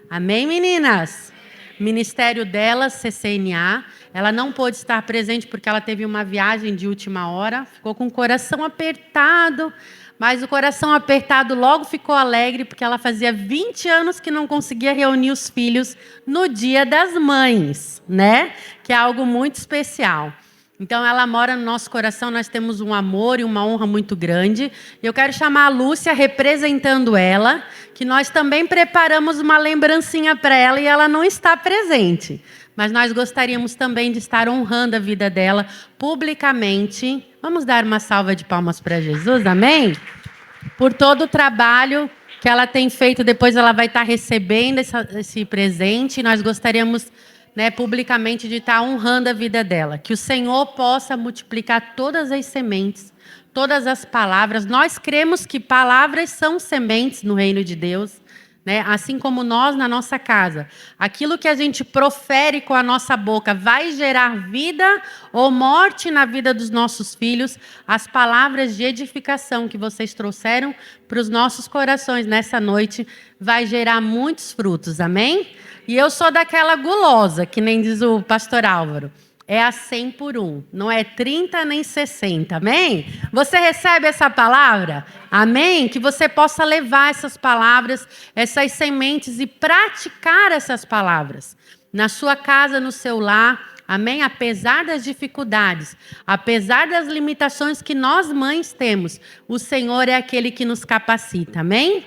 Amém, meninas? Ministério dela, CCNA. Ela não pôde estar presente porque ela teve uma viagem de última hora, ficou com o coração apertado, mas o coração apertado logo ficou alegre, porque ela fazia 20 anos que não conseguia reunir os filhos no Dia das Mães, né? Que é algo muito especial. Então, ela mora no nosso coração, nós temos um amor e uma honra muito grande. Eu quero chamar a Lúcia, representando ela, que nós também preparamos uma lembrancinha para ela e ela não está presente. Mas nós gostaríamos também de estar honrando a vida dela publicamente. Vamos dar uma salva de palmas para Jesus, amém? Por todo o trabalho que ela tem feito, depois ela vai estar recebendo esse presente. Nós gostaríamos, né, publicamente, de estar honrando a vida dela. Que o Senhor possa multiplicar todas as sementes, todas as palavras. Nós cremos que palavras são sementes no reino de Deus, né? Assim como nós na nossa casa. Aquilo que a gente profere com a nossa boca vai gerar vida ou morte na vida dos nossos filhos. As palavras de edificação que vocês trouxeram para os nossos corações nessa noite vai gerar muitos frutos, amém? E eu sou daquela gulosa, que nem diz o pastor Álvaro. É a 100 por 1, não é 30 nem 60, amém? Você recebe essa palavra? Amém? Que você possa levar essas palavras, essas sementes e praticar essas palavras na sua casa, no seu lar, amém? Apesar das dificuldades, apesar das limitações que nós mães temos, o Senhor é aquele que nos capacita, amém?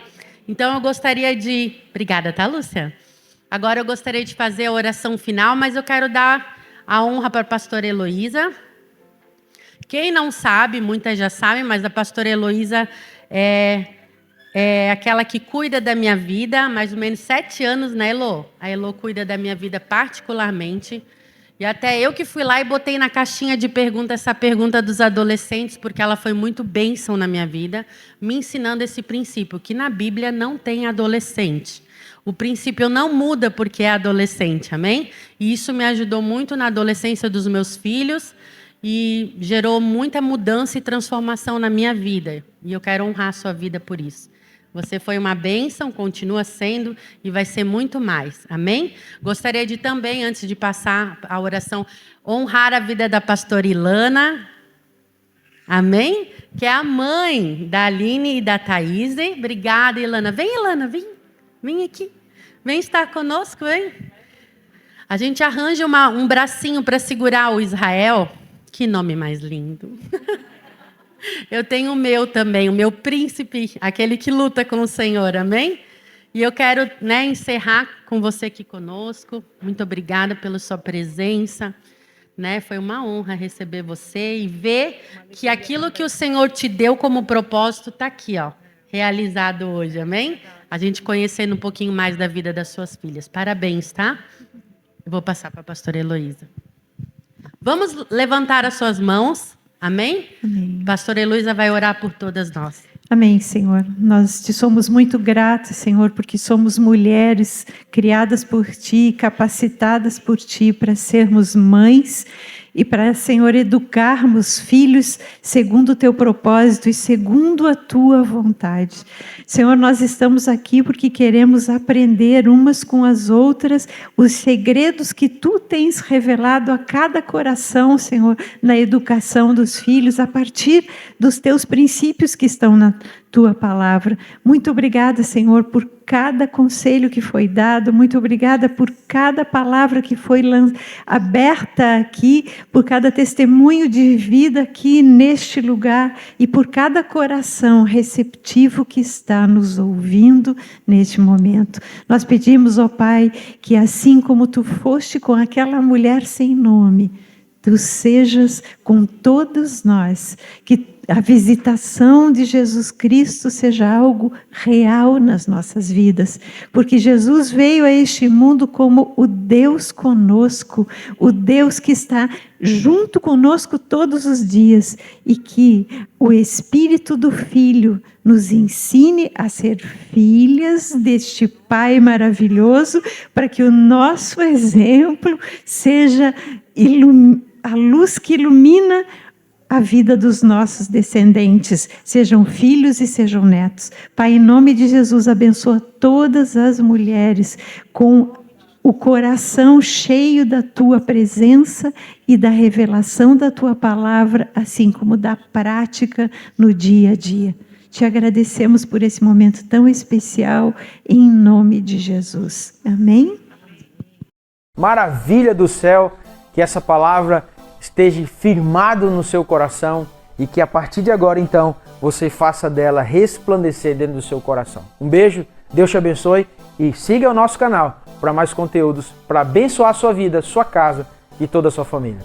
Então eu gostaria de... Obrigada, tá, Lúcia? Agora eu gostaria de fazer a oração final, mas eu quero dar a honra para a pastora Heloísa. Quem não sabe, muitas já sabem, mas a pastora Heloísa é aquela que cuida da minha vida, há mais ou menos 7 anos, né, Elo? A Elo cuida da minha vida particularmente. E até eu que fui lá e botei na caixinha de pergunta essa pergunta dos adolescentes, porque ela foi muito bênção na minha vida, me ensinando esse princípio, que na Bíblia não tem adolescente. O princípio não muda porque é adolescente, amém? E isso me ajudou muito na adolescência dos meus filhos e gerou muita mudança e transformação na minha vida. E eu quero honrar a sua vida por isso. Você foi uma bênção, continua sendo e vai ser muito mais, amém? Gostaria de também, antes de passar a oração, honrar a vida da pastora Ilana, amém? Que é a mãe da Aline e da Thaís. Obrigada, Ilana. Vem, Ilana, vem. Vem aqui, vem estar conosco, vem. A gente arranja um bracinho para segurar o Israel. Que nome mais lindo. Eu tenho o meu também, o meu príncipe, aquele que luta com o Senhor, amém? E eu quero, né, encerrar com você aqui conosco. Muito obrigada pela sua presença. Né? Foi uma honra receber você e ver que aquilo que o Senhor te deu como propósito está aqui, ó, realizado hoje, amém? A gente conhecendo um pouquinho mais da vida das suas filhas. Parabéns, tá? Eu vou passar para a pastora Heloísa. Vamos levantar as suas mãos, amém? Amém. A pastora Heloísa vai orar por todas nós. Amém, Senhor. Nós te somos muito gratos, Senhor, porque somos mulheres criadas por Ti, capacitadas por Ti para sermos mães e para, Senhor, educarmos filhos segundo o Teu propósito e segundo a Tua vontade. Senhor, nós estamos aqui porque queremos aprender umas com as outras os segredos que Tu tens revelado a cada coração, Senhor, na educação dos filhos, a partir dos Teus princípios que estão na Tua palavra. Muito obrigada, Senhor, por cada conselho que foi dado, muito obrigada por cada palavra que foi aberta aqui, por cada testemunho de vida aqui neste lugar e por cada coração receptivo que está nos ouvindo neste momento. Nós pedimos, ó Pai, que assim como Tu foste com aquela mulher sem nome, Tu sejas com todos nós, que a visitação de Jesus Cristo seja algo real nas nossas vidas, porque Jesus veio a este mundo como o Deus conosco, o Deus que está junto conosco todos os dias, e que o Espírito do Filho nos ensine a ser filhas deste Pai maravilhoso, para que o nosso exemplo seja a luz que ilumina a vida dos nossos descendentes, sejam filhos e sejam netos. Pai, em nome de Jesus, abençoa todas as mulheres com o coração cheio da Tua presença e da revelação da Tua palavra, assim como da prática no dia a dia. Te agradecemos por esse momento tão especial, em nome de Jesus. Amém? Maravilha do céu, que essa palavra esteja firmado no seu coração e que a partir de agora, então, você faça dela resplandecer dentro do seu coração. Um beijo, Deus te abençoe e siga o nosso canal para mais conteúdos para abençoar a sua vida, sua casa e toda a sua família.